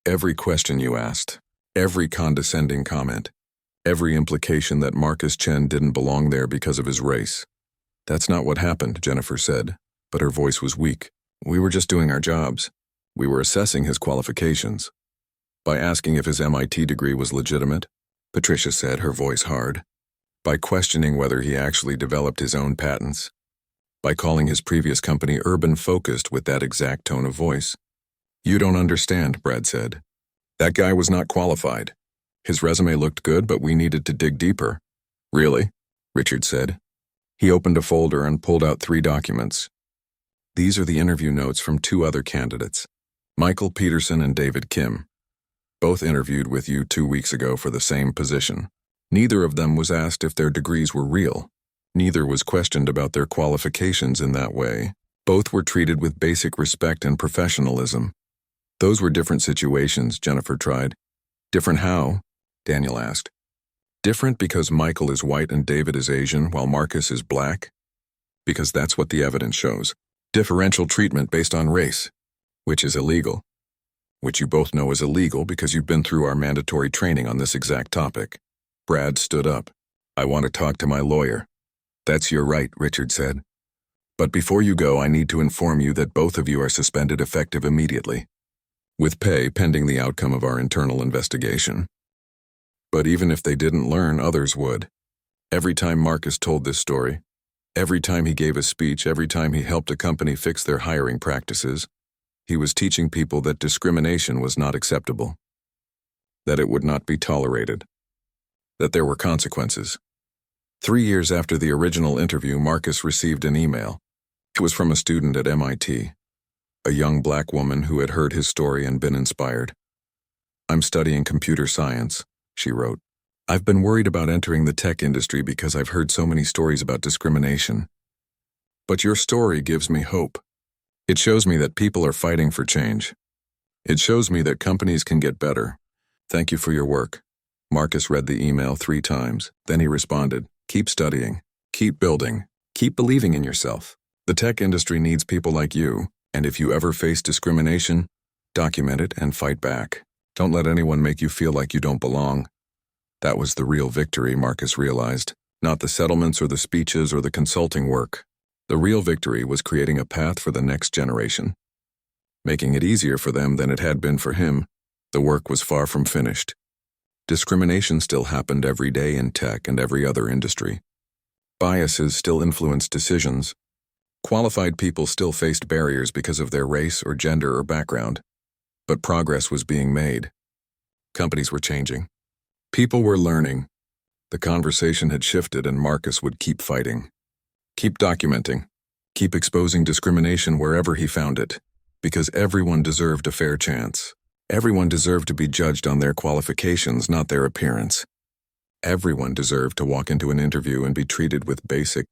Every question you asked, every condescending comment, every implication that Marcus Chen didn't belong there because of his race. That's not what happened, Jennifer said, but her voice was weak. We were just doing our jobs. We were assessing his qualifications. By asking if his MIT degree was legitimate, Patricia said, her voice hard. By questioning whether he actually developed his own patents. By calling his previous company urban-focused with that exact tone of voice. You don't understand, Brad said. That guy was not qualified. His resume looked good, but we needed to dig deeper. Really? Richard said. He opened a folder and pulled out 3 documents. These are the interview notes from 2 other candidates, Michael Peterson and David Kim. Both interviewed with you 2 weeks ago for the same position. Neither of them was asked if their degrees were real. Neither was questioned about their qualifications in that way. Both were treated with basic respect and professionalism. Those were different situations, Jennifer tried. Different how? Daniel asked. Different because Michael is white and David is Asian while Marcus is black? Because that's what the evidence shows. Differential treatment based on race, which is illegal. Which you both know is illegal because you've been through our mandatory training on this exact topic. Brad stood up. I want to talk to my lawyer. That's your right, Richard said. But before you go, I need to inform you that both of you are suspended effective immediately, with pay pending the outcome of our internal investigation. But even if they didn't learn, others would. Every time Marcus told this story, every time he gave a speech, every time he helped a company fix their hiring practices, he was teaching people that discrimination was not acceptable, that it would not be tolerated, that there were consequences. 3 years after the original interview, Marcus received an email. It was from a student at MIT, a young black woman who had heard his story and been inspired. I'm studying computer science, she wrote. I've been worried about entering the tech industry because I've heard so many stories about discrimination. But your story gives me hope. It shows me that people are fighting for change. It shows me that companies can get better. Thank you for your work. Marcus read the email 3 times. Then he responded, keep studying, keep building, keep believing in yourself. The tech industry needs people like you, and if you ever face discrimination, document it and fight back. Don't let anyone make you feel like you don't belong. That was the real victory, Marcus realized, not the settlements or the speeches or the consulting work. The real victory was creating a path for the next generation. Making it easier for them than it had been for him, the work was far from finished. Discrimination still happened every day in tech and every other industry. Biases still influenced decisions. Qualified people still faced barriers because of their race or gender or background. But progress was being made. Companies were changing. People were learning. The conversation had shifted and Marcus would keep fighting. Keep documenting. Keep exposing discrimination wherever he found it. Because everyone deserved a fair chance. Everyone deserved to be judged on their qualifications, not their appearance. Everyone deserved to walk into an interview and be treated with basic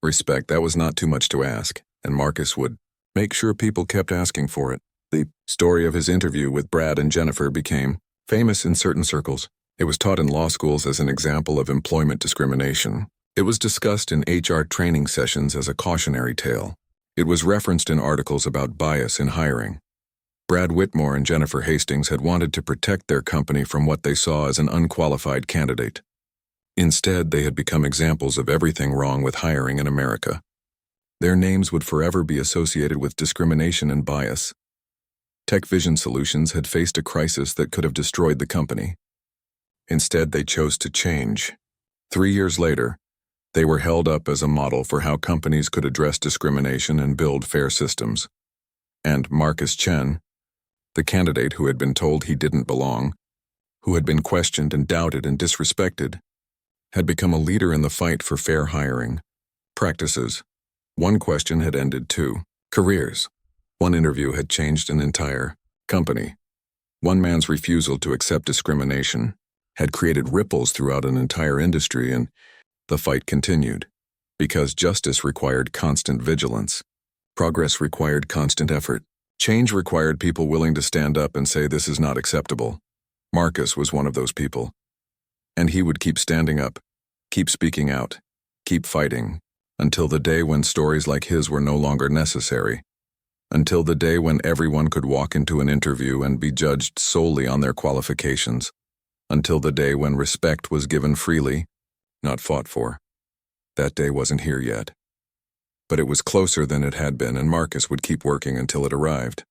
respect. That was not too much to ask, and Marcus would make sure people kept asking for it. The story of his interview with Brad and Jennifer became famous in certain circles. It was taught in law schools as an example of employment discrimination. It was discussed in HR training sessions as a cautionary tale. It was referenced in articles about bias in hiring. Brad Whitmore and Jennifer Hastings had wanted to protect their company from what they saw as an unqualified candidate. Instead, they had become examples of everything wrong with hiring in America. Their names would forever be associated with discrimination and bias. Tech Vision Solutions had faced a crisis that could have destroyed the company. Instead, they chose to change. 3 years later, they were held up as a model for how companies could address discrimination and build fair systems. And Marcus Chen, the candidate who had been told he didn't belong, who had been questioned and doubted and disrespected, had become a leader in the fight for fair hiring practices. One question had ended 2 careers. One interview had changed an entire company. One man's refusal to accept discrimination had created ripples throughout an entire industry, and the fight continued. Because justice required constant vigilance. Progress required constant effort. Change required people willing to stand up and say this is not acceptable. Marcus was one of those people. And he would keep standing up, keep speaking out, keep fighting, until the day when stories like his were no longer necessary, until the day when everyone could walk into an interview and be judged solely on their qualifications, until the day when respect was given freely, not fought for. That day wasn't here yet. But it was closer than it had been, and Marcus would keep working until it arrived.